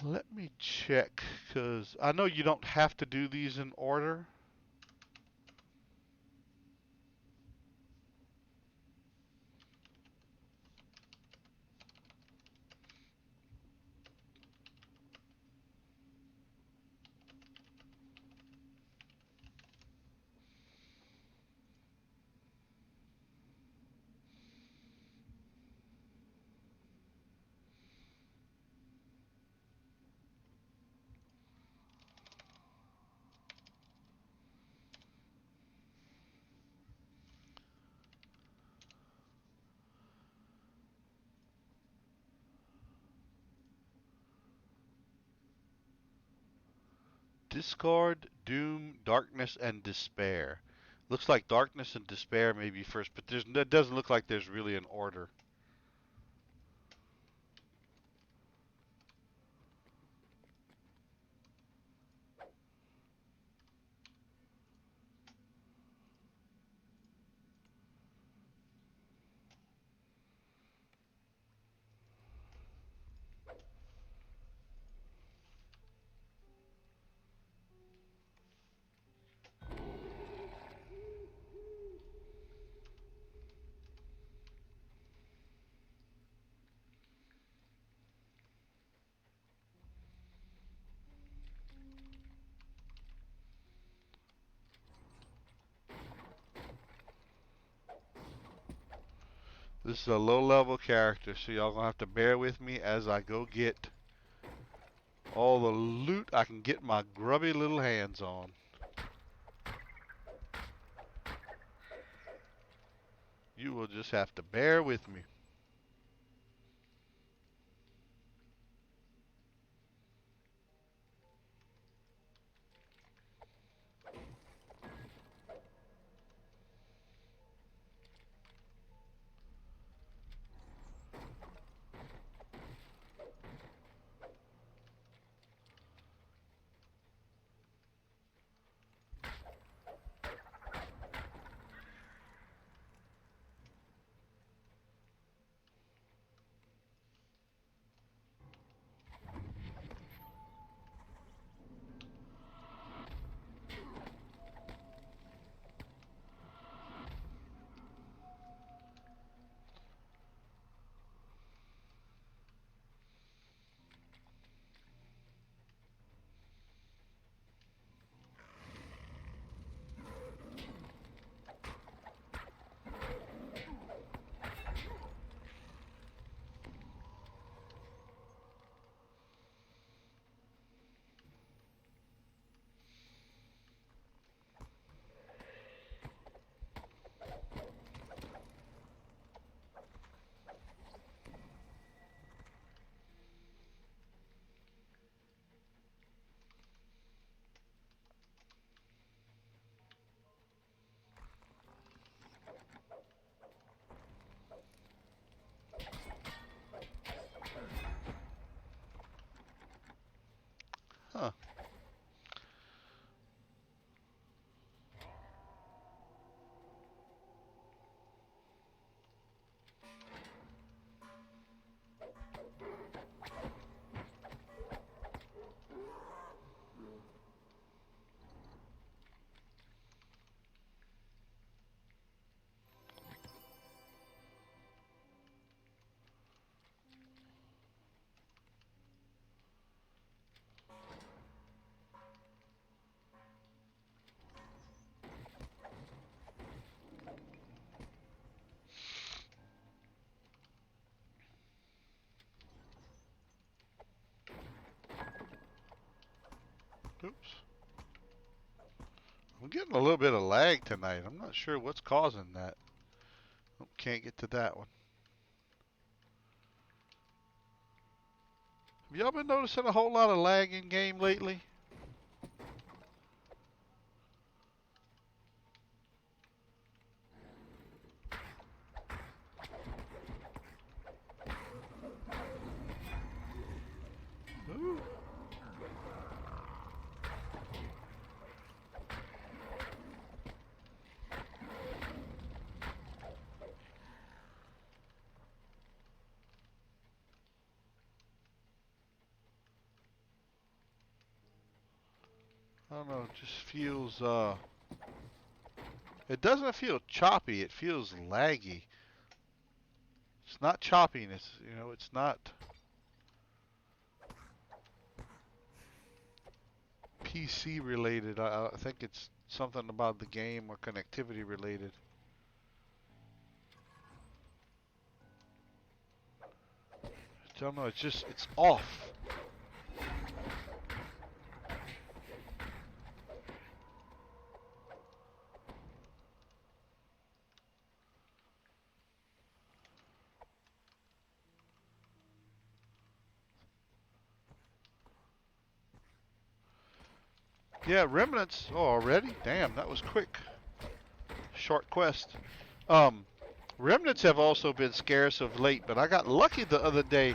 Let me check, because I know you don't have to do these in order. Discard, Doom, Darkness, and Despair. Looks like Darkness and Despair may be first, but it doesn't look like there's really an order. This is a low level character, so y'all gonna have to bear with me as I go get all the loot I can get my grubby little hands on. You will just have to bear with me. I'm getting a little bit of lag tonight. I'm not sure what's causing that. Oh, can't get to that one. Have y'all been noticing a whole lot of lag in game lately? Ooh. I don't know. It just feels. It doesn't feel choppy. It feels laggy. It's not choppiness. It's not PC related. I think it's something about the game or connectivity related. I don't know. It's off. Yeah, remnants. Oh, already? Damn, that was quick. Short quest. Um, remnants have also been scarce of late, but I got lucky the other day.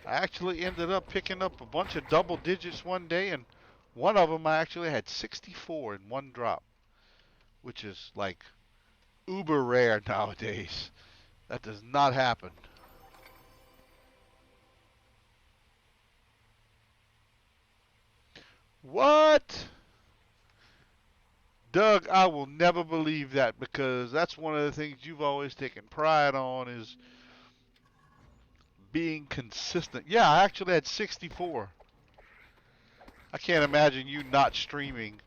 I actually ended up picking up a bunch of double digits one day, and one of them I actually had 64 in one drop, which is like uber rare nowadays. That does not happen. What? Doug, I will never believe that because that's one of the things you've always taken pride on is being consistent. Yeah, I actually had 64. I can't imagine you not streaming.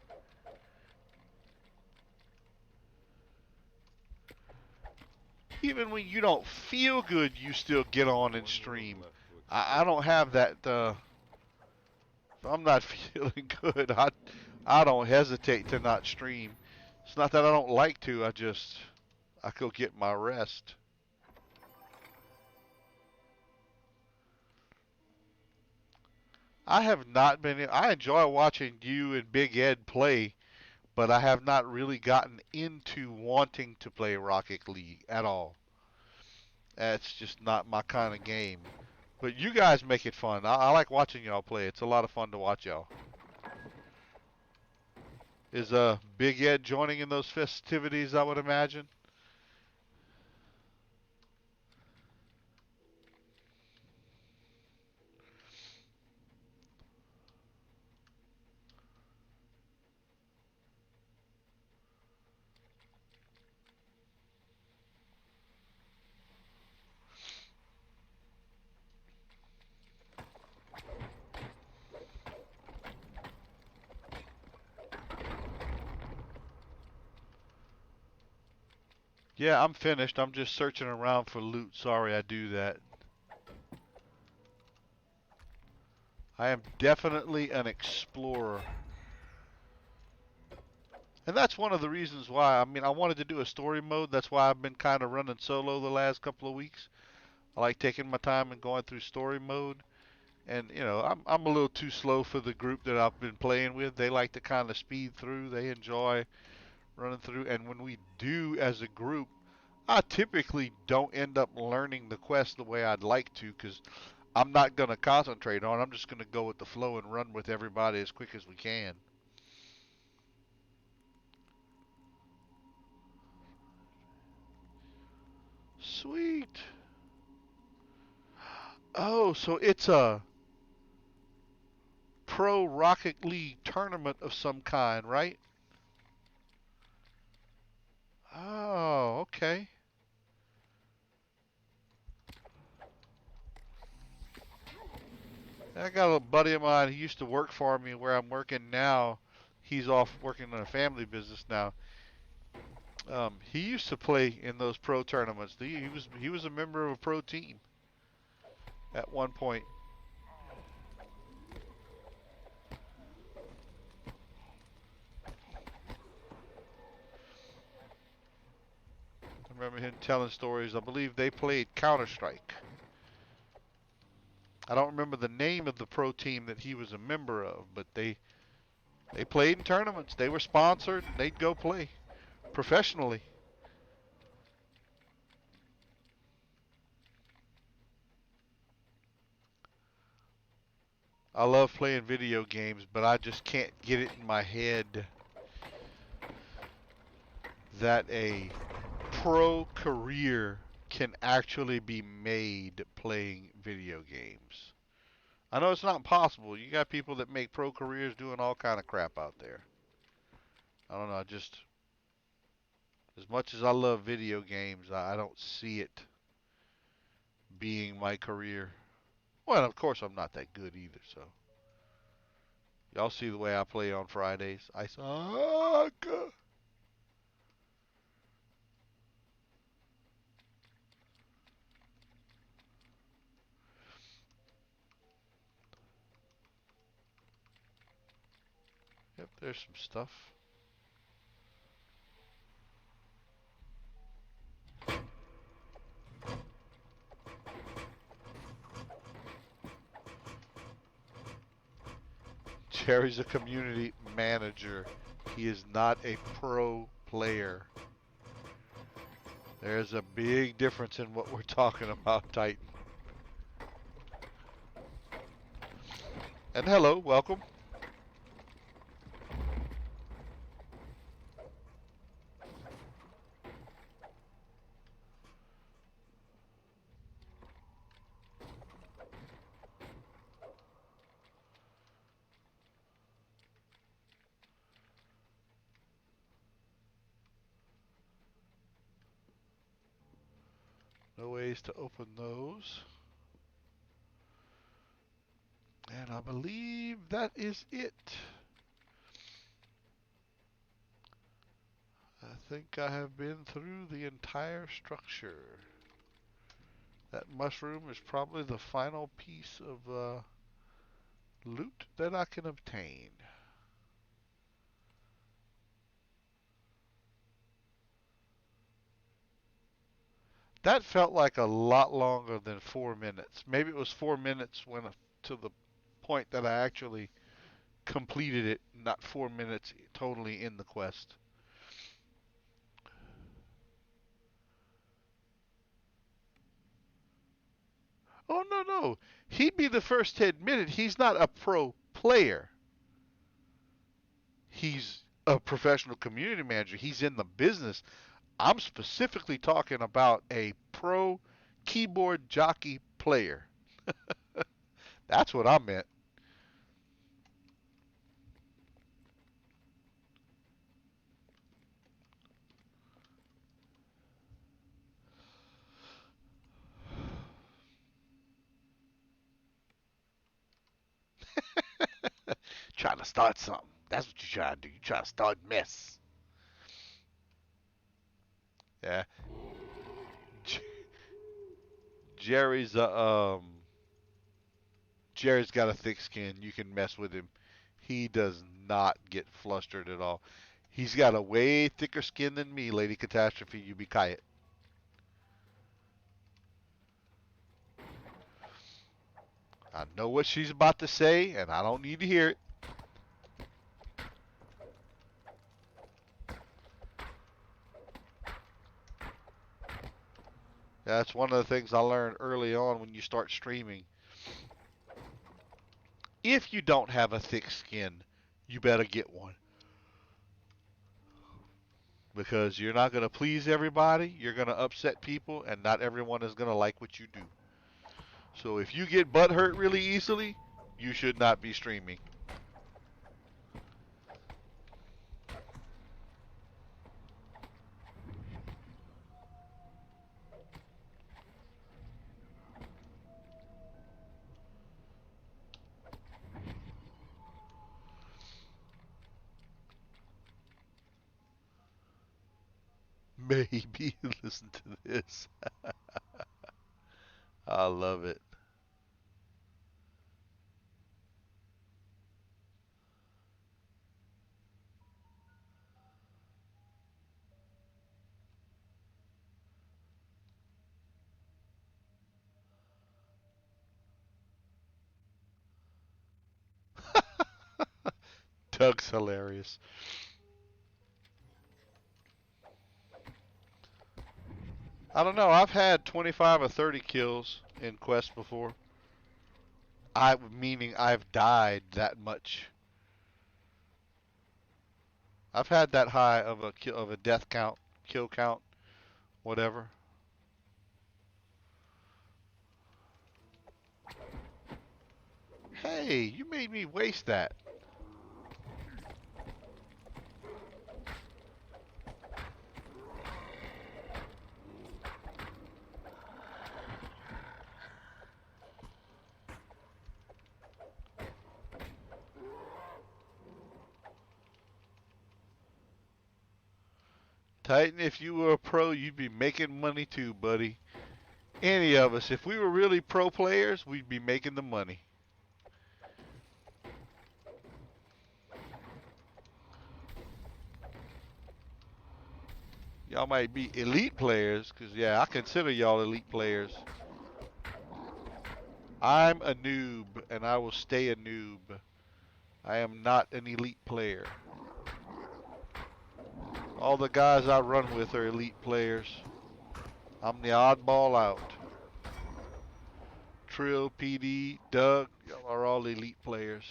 Even when you don't feel good, you still get on and One world stream. left to I explore. don't have that. If I'm not feeling good, I don't hesitate to not stream. It's not that I don't like to. I go get my rest. I have not been. I enjoy watching you and Big Ed play, but I have not really gotten into wanting to play Rocket League at all. That's just not my kind of game. But you guys make it fun. I like watching y'all play. It's a lot of fun to watch y'all. Is Big Ed joining in those festivities? I would imagine. Yeah, I'm finished. I'm just searching around for loot. Sorry, I do that. I am definitely an explorer. And that's one of the reasons why. I mean, I wanted to do a story mode. That's why I've been kind of running solo the last couple of weeks. I like taking my time and going through story mode. And I'm a little too slow for the group that I've been playing with. They like to kind of speed through. They enjoy running through. And when we do as a group, I typically don't end up learning the quest the way I'd like to because I'm not going to concentrate on it. I'm just going to go with the flow and run with everybody as quick as we can. Sweet. Oh, so it's a pro Rocket League tournament of some kind, right? Oh, okay. I got a buddy of mine. He used to work for me where I'm working now. He's off working in a family business now. He used to play in those pro tournaments. He was a member of a pro team at one point. remember him telling stories. I believe they played Counter Strike. I don't remember the name of the pro team that he was a member of, but they played in tournaments. They were sponsored, and they'd go play professionally. I love playing video games, but I just can't get it in my head that a pro career can actually be made playing video games. I know it's not possible. You got people that make pro careers doing all kind of crap out there. I don't know. Just as much as I love video games, I don't see it being my career. Well, of course I'm not that good either. So y'all see the way I play on Fridays. I suck. Yep, there's some stuff. Jerry's a community manager. He is not a pro player. There's a big difference in what we're talking about, Titan. And hello, welcome. No ways to open those. And I believe that is it. I think I have been through the entire structure. That mushroom is probably the final piece of loot that I can obtain. That felt like a lot longer than 4 minutes. Maybe it was 4 minutes when to the point that I actually completed it, not 4 minutes totally in the quest. Oh, no, no. He'd be the first to admit it. He's not a pro player. He's a professional community manager. He's in the business. I'm specifically talking about a pro keyboard jockey player. That's what I meant. Trying to start something. That's what you're trying to do. You're trying to start mess. Yeah. J- Jerry's Jerry's got a thick skin. You can mess with him. He does not get flustered at all. He's got a way thicker skin than me, Lady Catastrophe. You be quiet. I know what she's about to say, and I don't need to hear it. That's one of the things I learned early on when you start streaming. If you don't have a thick skin, you better get one. Because you're not going to please everybody, you're going to upset people, and not everyone is going to like what you do. So if you get butt hurt really easily, you should not be streaming. Maybe listen to this. I love it. Doug's hilarious. I don't know. I've had 25 or 30 kills in Quest before. I meaning I've died that much. I've had that high of a death count, kill count, whatever. Hey, you made me waste that. Titan, if you were a pro, you'd be making money too, buddy. Any of us, if we were really pro players, we'd be making the money. Y'all might be elite players, because, yeah, I consider y'all elite players. I'm a noob, and I will stay a noob. I am not an elite player. All the guys I run with are elite players. I'm the oddball out. Trill, PD, Doug, y'all are all elite players.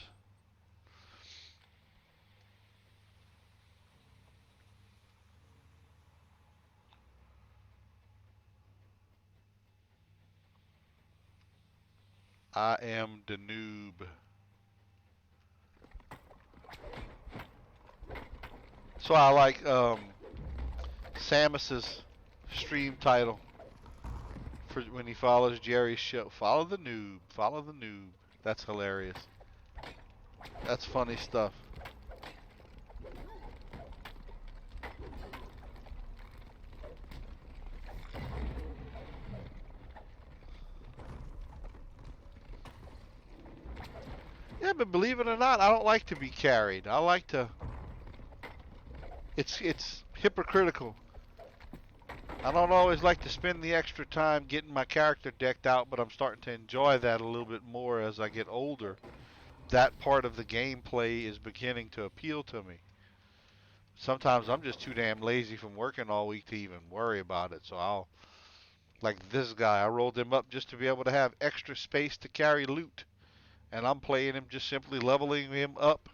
I am the noob. So I like Samus's stream title for when he follows Jerry's show. Follow the noob. Follow the noob. That's hilarious. That's funny stuff. Yeah, but believe it or not, I don't like to be carried. I like to. It's hypocritical. I don't always like to spend the extra time getting my character decked out, but I'm starting to enjoy that a little bit more as I get older. That part of the gameplay is beginning to appeal to me. Sometimes I'm just too damn lazy from working all week to even worry about it. So I'll, like this guy, I rolled him up just to be able to have extra space to carry loot. And I'm playing him just simply leveling him up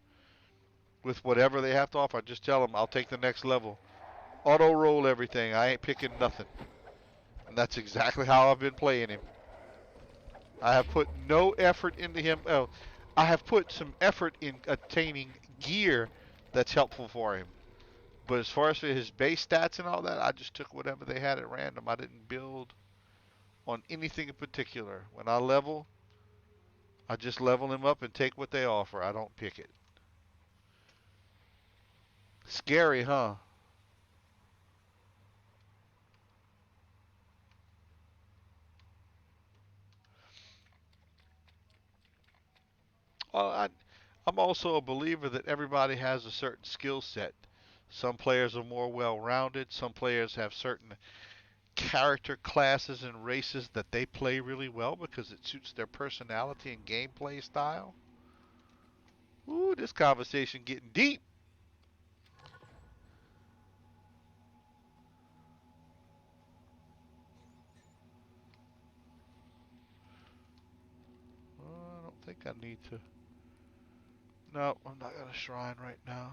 with whatever they have to offer. I just tell them I'll take the next level. Auto roll everything. I ain't picking nothing. And that's exactly how I've been playing him. I have put no effort into him. Oh, I have put some effort in attaining gear that's helpful for him. But as far as for his base stats and all that, I just took whatever they had at random. I didn't build on anything in particular. When I level, I just level him up and take what they offer. I don't pick it. Scary, huh? Well, I'm also a believer that everybody has a certain skill set. Some players are more well rounded. Some players have certain character classes and races that they play really well because it suits their personality and gameplay style. Ooh, this conversation getting deep. I don't think I need to. No, I'm not gonna shrine right now.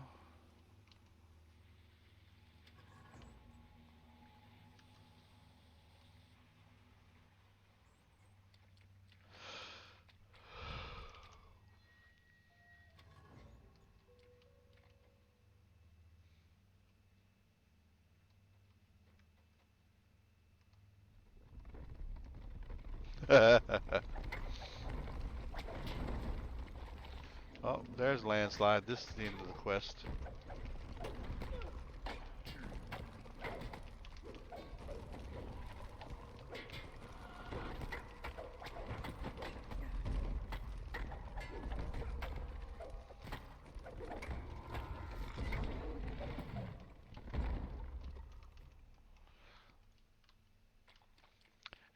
Oh, there's landslide. This is the end of the quest.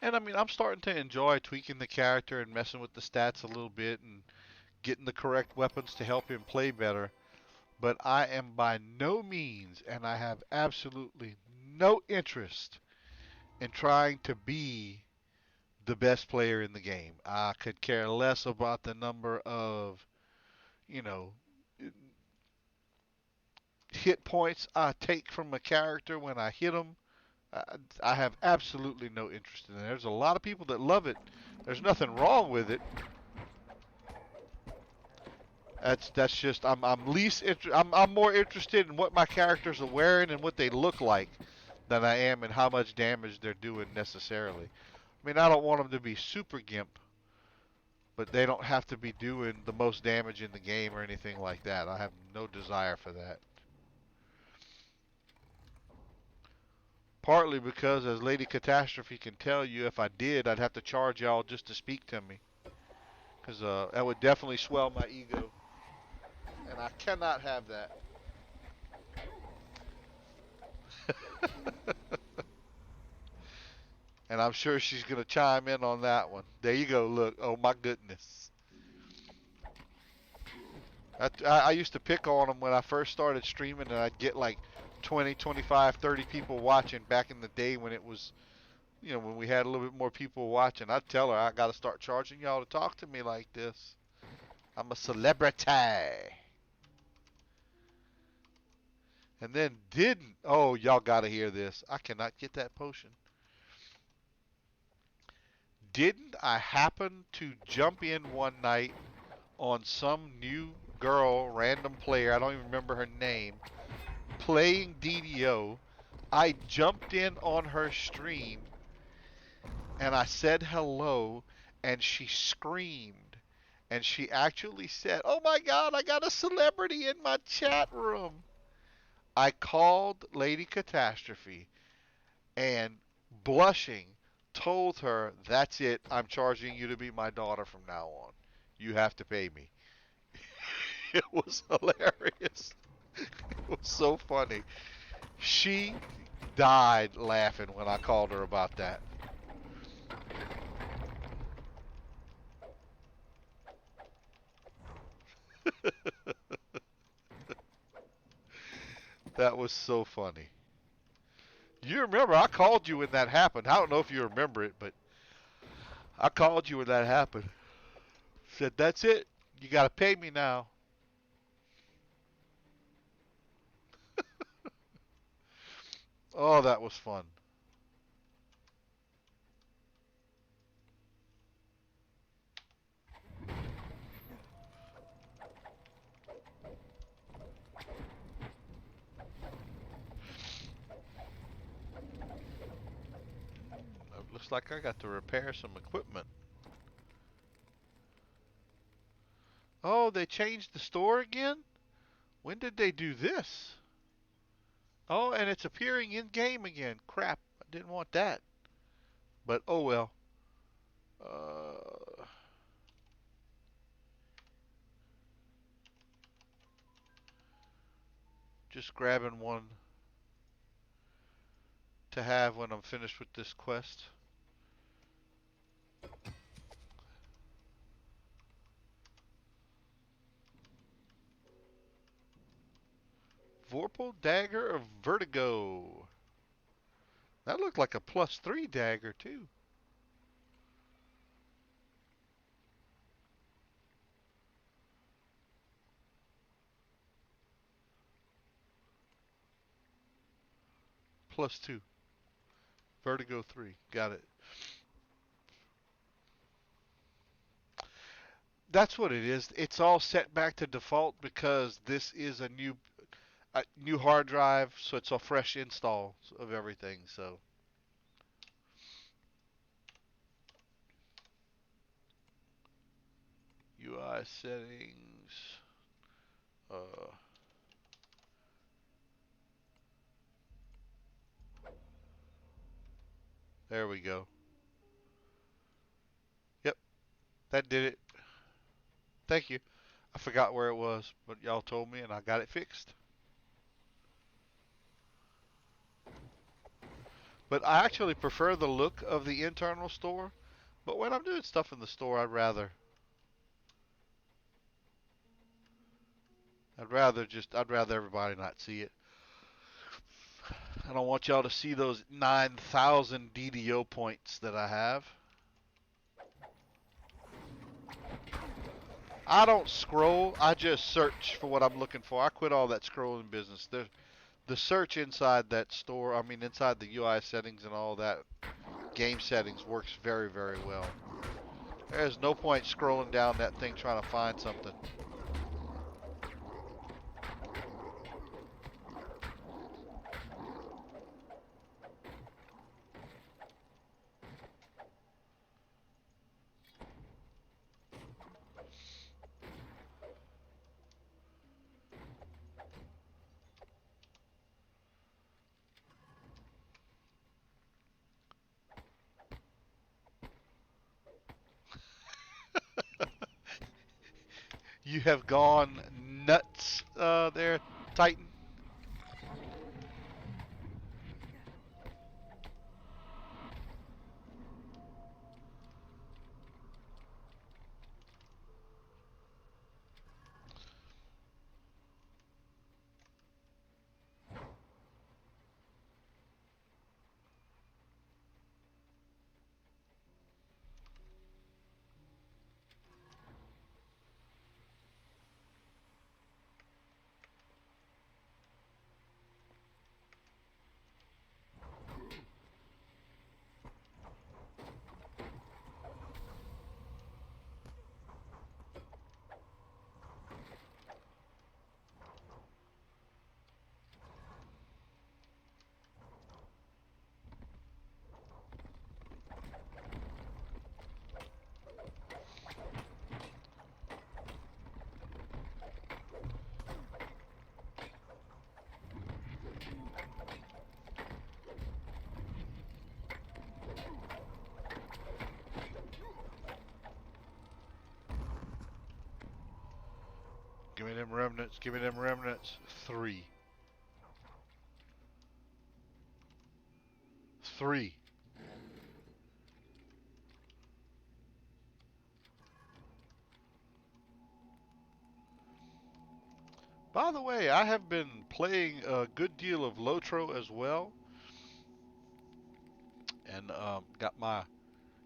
And I mean, I'm starting to enjoy tweaking the character and messing with the stats a little bit and getting the correct weapons to help him play better. But I am by no means, and I have absolutely no interest in trying to be the best player in the game. I could care less about the number of, you know, hit points I take from a character when I hit them. I, I have absolutely no interest in it. There's a lot of people that love it. There's nothing wrong with it. That's just I'm more interested in what my characters are wearing and what they look like than I am in how much damage they're doing necessarily. I mean, I don't want them to be super gimp, but they don't have to be doing the most damage in the game or anything like that. I have no desire for that. Partly because, as Lady Catastrophe can tell you, if I did, I'd have to charge y'all just to speak to me. Because that would definitely swell my ego. And I cannot have that. And I'm sure she's going to chime in on that one. There you go. Look. Oh, my goodness. I used to pick on them when I first started streaming, and I'd get like 20, 25, 30 people watching back in the day when it was, when we had a little bit more people watching. I'd tell her, I got to start charging y'all to talk to me like this. I'm a celebrity. And then didn't. Oh, y'all got to hear this. I cannot get that potion. Didn't I happen to jump in one night on some new girl, random player, I don't even remember her name, playing DDO. I jumped in on her stream and I said hello, and she screamed. And she actually said, "Oh my God, I got a celebrity in my chat room." I called Lady Catastrophe and, blushing, told her, "That's it. I'm charging you to be my daughter from now on. You have to pay me." It was hilarious. It was so funny. She died laughing when I called her about that. That was so funny. You remember, I called you when that happened. I don't know if you remember it, but I called you when that happened. Said, "That's it. You got to pay me now." Oh, that was fun. It looks like I got to repair some equipment. Oh, they changed the store again? When did they do this? Oh, and it's appearing in game again. Crap, I didn't want that. But oh well. Uh, just grabbing one to have when I'm finished with this quest. Vorpal Dagger of Vertigo. That looked like a +3 dagger too. +2. Vertigo 3. Got it. That's what it is. It's all set back to default because this is a new hard drive, so it's a fresh install of everything. So UI settings. Uh, there we go. Yep, that did it. Thank you. I forgot where it was, but y'all told me and I got it fixed. But I actually prefer the look of the internal store. But when I'm doing stuff in the store, I'd rather I'd rather everybody not see it. I don't want y'all to see those 9,000 DDO points that I have. I don't scroll. I just search for what I'm looking for. I quit all that scrolling business. The search inside that store, I mean inside the UI settings and all that game settings works very, very well. There's no point scrolling down that thing trying to find something. You have gone nuts there, Titan. Give me them remnants. Give me them remnants. Three. Three. By the way, I have been playing a good deal of Lotro as well, and got my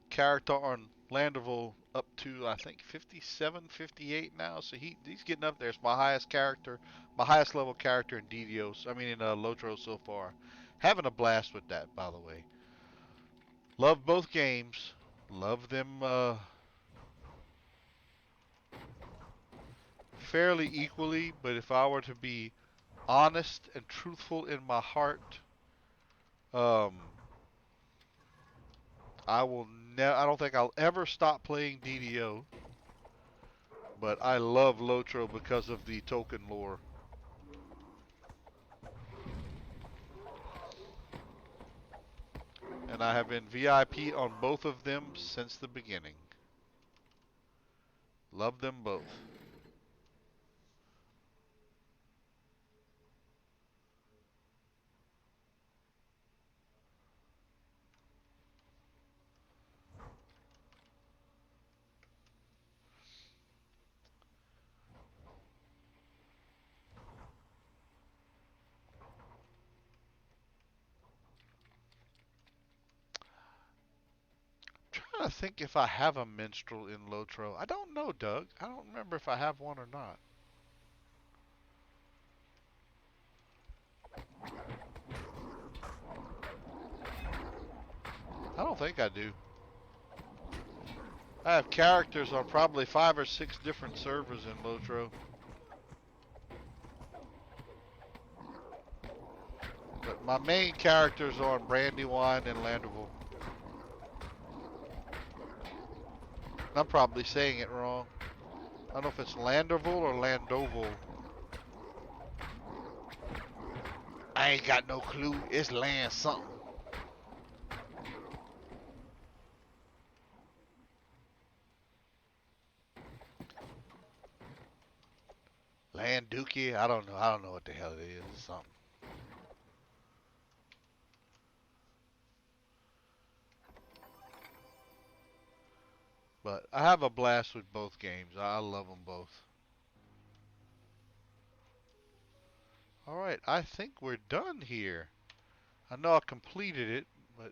character on Landerville up to I think 57, 58 now. So he's getting up there. It's my highest character, my highest level character in DDoS. I mean in Lotro so far. Having a blast with that, by the way. Love both games. Love them fairly equally. But if I were to be honest and truthful in my heart, um, I don't think I'll ever stop playing DDO. But I love Lotro because of the token lore. And I have been VIP on both of them since the beginning. Love them both. I'm trying to think if I have a minstrel in Lotro. I don't know, Doug. I don't remember if I have one or not. I don't think I do. I have characters on probably 5 or 6 different servers in Lotro. But my main characters are on Brandywine and Landerville. I'm probably saying it wrong. I don't know if it's Landerville or Landoval. I ain't got no clue. It's land something. Land Dookie. I don't know. I don't know what the hell it is. It's something. But I have a blast with both games. I love them both. Alright, I think we're done here. I know I completed it, but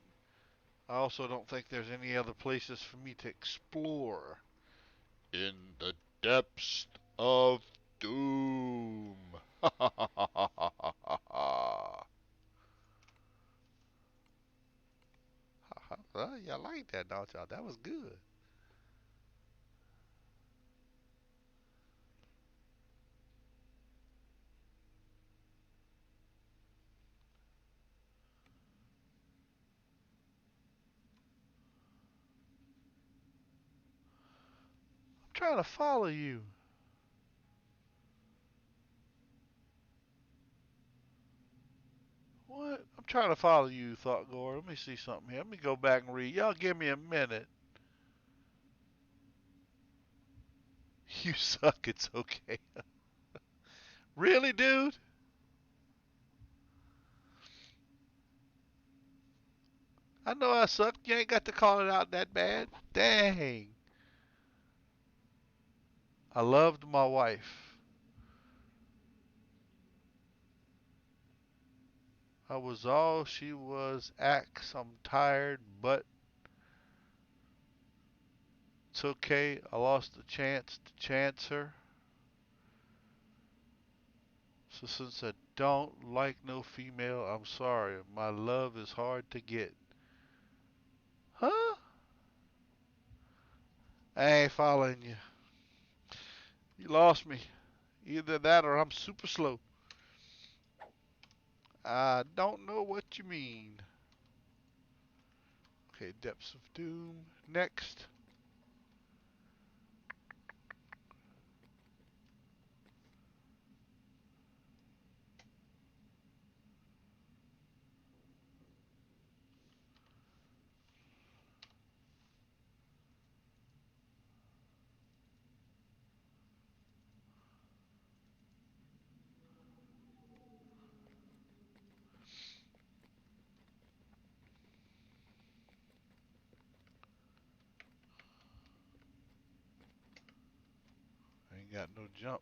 I also don't think there's any other places for me to explore. In the depths of doom. Well, y'all like that, don't y'all? That was good. I'm trying to follow you. What? I'm trying to follow you, Thought Gore. Let me see something here. Let me go back and read. Y'all give me a minute. You suck. It's okay. Really, dude? I know I suck. You ain't got to call it out that bad. Dang. I loved my wife. I was all she was. Axe. I'm tired, but it's okay. I lost the chance to chance her. So since I don't like no female, I'm sorry. My love is hard to get. Huh? I ain't following you. You lost me. Either that or I'm super slow. I don't know what you mean. Okay, Depths of Doom. Next. I ain't got no jump.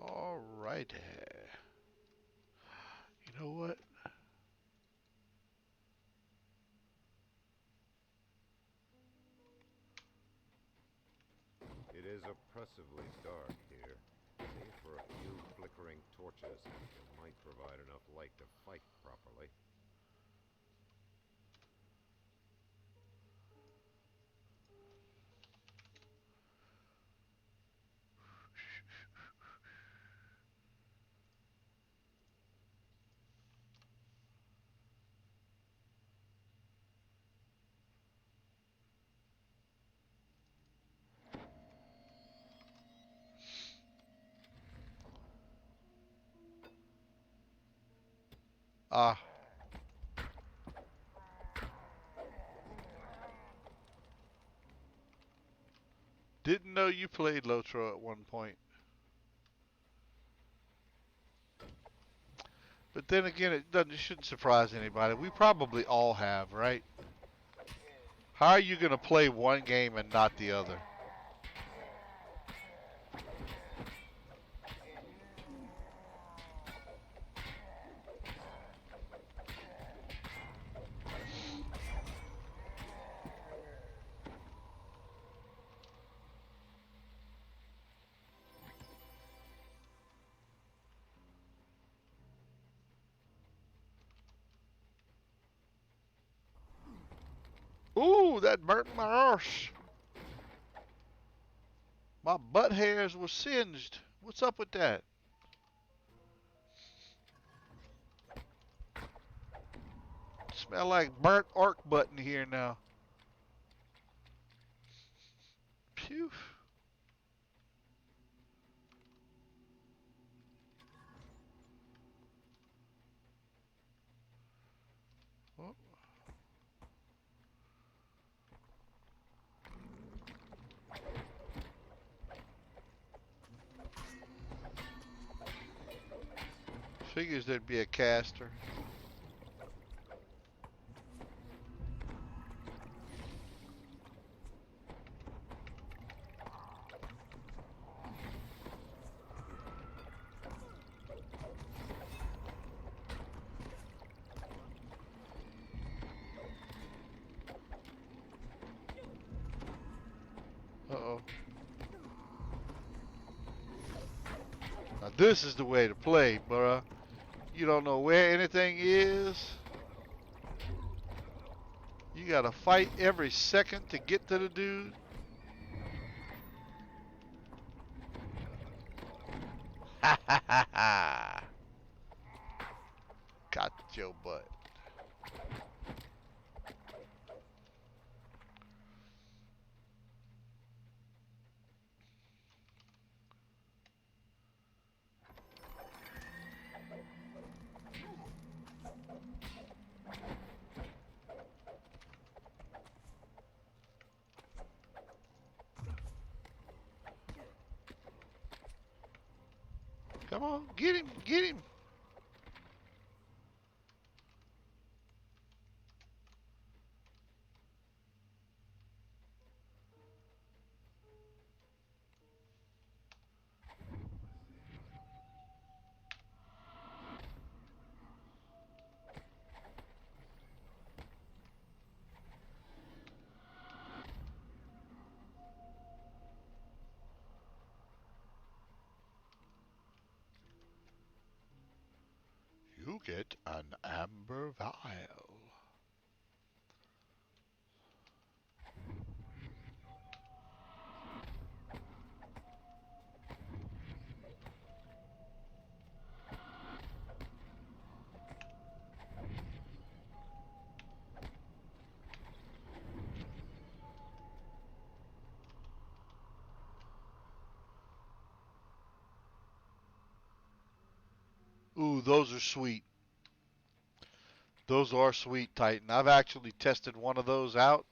Alright. You know what? It is oppressively dark here. Save for a few flickering torches, that might provide enough light to fight properly. Ah, didn't know you played Lotro at one point. But then again, it shouldn't surprise anybody. We probably all have, right? How are you going to play one game and not the other? Ooh, that burnt my arse. My butt hairs were singed. What's up with that? Smell like burnt arc button here now. Phew. Well, figures there'd be a caster. Uh-oh. Now this is the way to play, bruh. You don't know where anything is. You gotta fight every second to get to the dude. Ha ha ha ha. Got your butt. Come on, get him, get him. You get an amber vial. Ooh, those are sweet. Those are sweet, Titan. I've actually tested one of those out.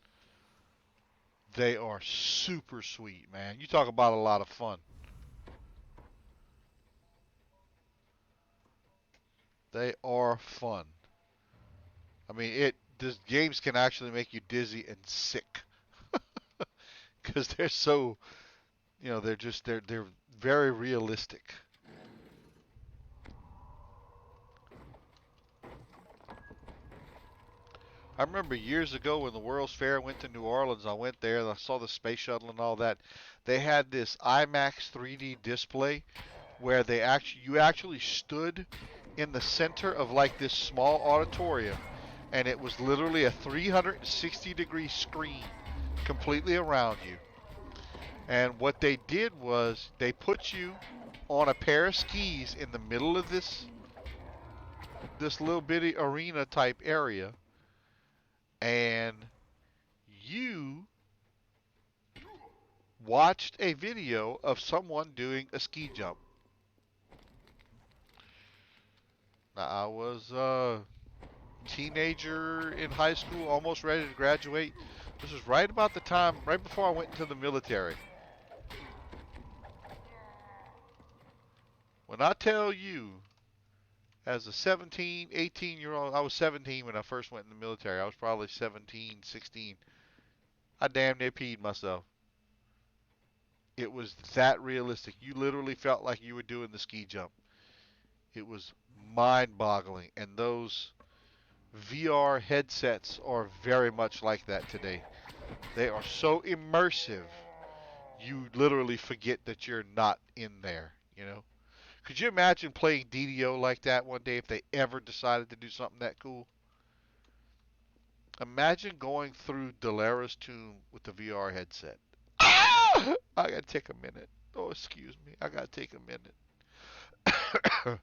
They are super sweet, man. You talk about a lot of fun. They are fun. I mean, these games can actually make you dizzy and sick because they're so, they're very realistic. I remember years ago when the World's Fair went to New Orleans, I went there and I saw the space shuttle and all that. They had this IMAX 3D display where you actually stood in the center of like this small auditorium, and it was literally a 360-degree screen completely around you. And what they did was they put you on a pair of skis in the middle of this little bitty arena type area, and you watched a video of someone doing a ski jump. Now, I was a teenager in high school, almost ready to graduate. This was right about the time, right before I went into the military. When I tell you, as a 17, 18-year-old, I was 17 when I first went in the military. I was probably 17, 16. I damn near peed myself. It was that realistic. You literally felt like you were doing the ski jump. It was mind-boggling. And those VR headsets are very much like that today. They are so immersive, you literally forget that you're not in there. Could you imagine playing DDO like that one day if they ever decided to do something that cool? Imagine going through Dalara's tomb with the VR headset. Ah! I gotta take a minute. Oh, excuse me. I gotta take a minute.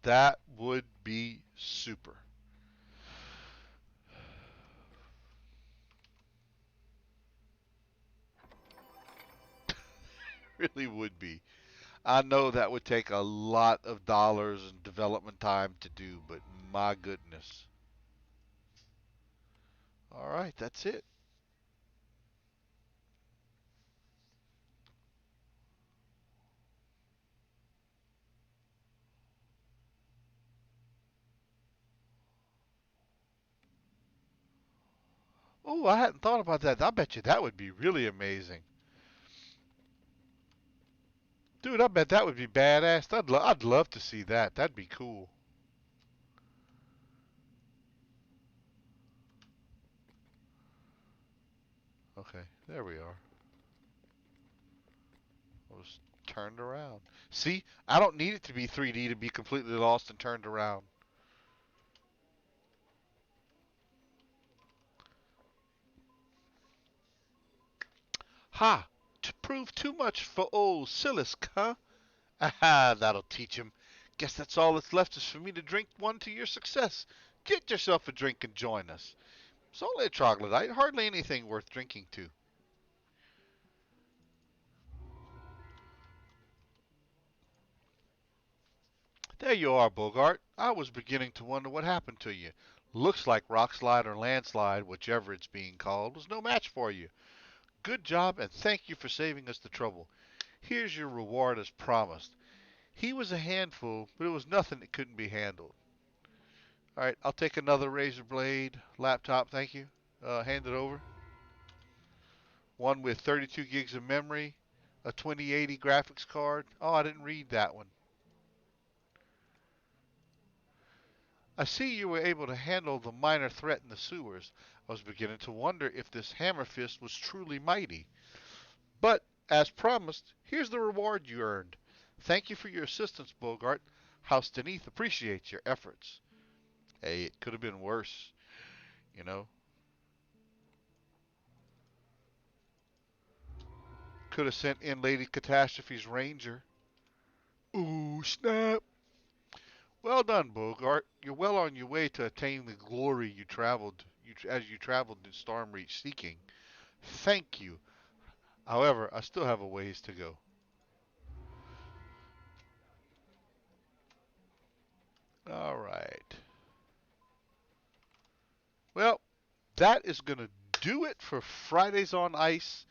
That would be super. Really would be. I know that would take a lot of dollars and development time to do, but my goodness. All right, that's it. Oh, I hadn't thought about that. I bet you that would be really amazing. Dude, I bet that would be badass. I'd love to see that. That'd be cool. Okay, there we are. I was turned around. See, I don't need it to be 3D to be completely lost and turned around. Ha! To prove too much for old Silisk, huh? Aha, that'll teach him. Guess that's all that's left is for me to drink one to your success. Get yourself a drink and join us. It's only a troglodyte, hardly anything worth drinking to. There you are, Bogart. I was beginning to wonder what happened to you. Looks like Rockslide or Landslide, whichever it's being called, was no match for you. Good job, and thank you for saving us the trouble. Here's your reward as promised. He was a handful, but it was nothing that couldn't be handled. All right, I'll take another razor blade laptop, thank you. Hand it over. One with 32 gigs of memory, a 2080 graphics card. Oh, I didn't read that one. I see you were able to handle the minor threat in the sewers. I was beginning to wonder if this hammer fist was truly mighty. But, as promised, here's the reward you earned. Thank you for your assistance, Bogart. House Deneth appreciates your efforts. Hey, it could have been worse, you know. Could have sent in Lady Catastrophe's ranger. Ooh, snap. Well done, Bogart. You're well on your way to attain the glory as you traveled in Stormreach seeking. Thank you. However, I still have a ways to go. All right. Well, that is going to do it for Fridays on Ice,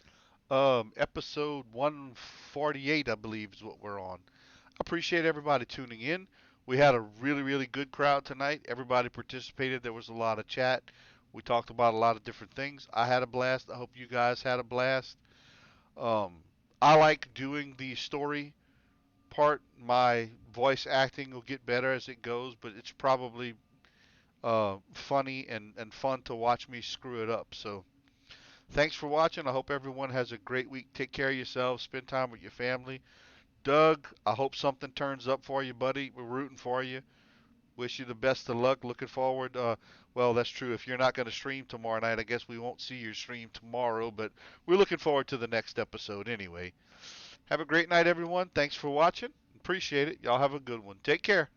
episode 148, I believe is what we're on. I appreciate everybody tuning in. We had a really, really good crowd tonight. Everybody participated. There was a lot of chat. We talked about a lot of different things. I had a blast. I hope you guys had a blast. Um, I like doing the story part. My voice acting will get better as it goes, but it's probably funny and fun to watch me screw it up. So thanks for watching. I hope everyone has a great week. Take care of yourselves. Spend time with your family. Doug, I hope something turns up for you, buddy. We're rooting for you. Wish you the best of luck. Looking forward. Well, that's true. If you're not going to stream tomorrow night, I guess we won't see your stream tomorrow, but we're looking forward to the next episode anyway. Have a great night, everyone. Thanks for watching. Appreciate it. Y'all have a good one. Take care.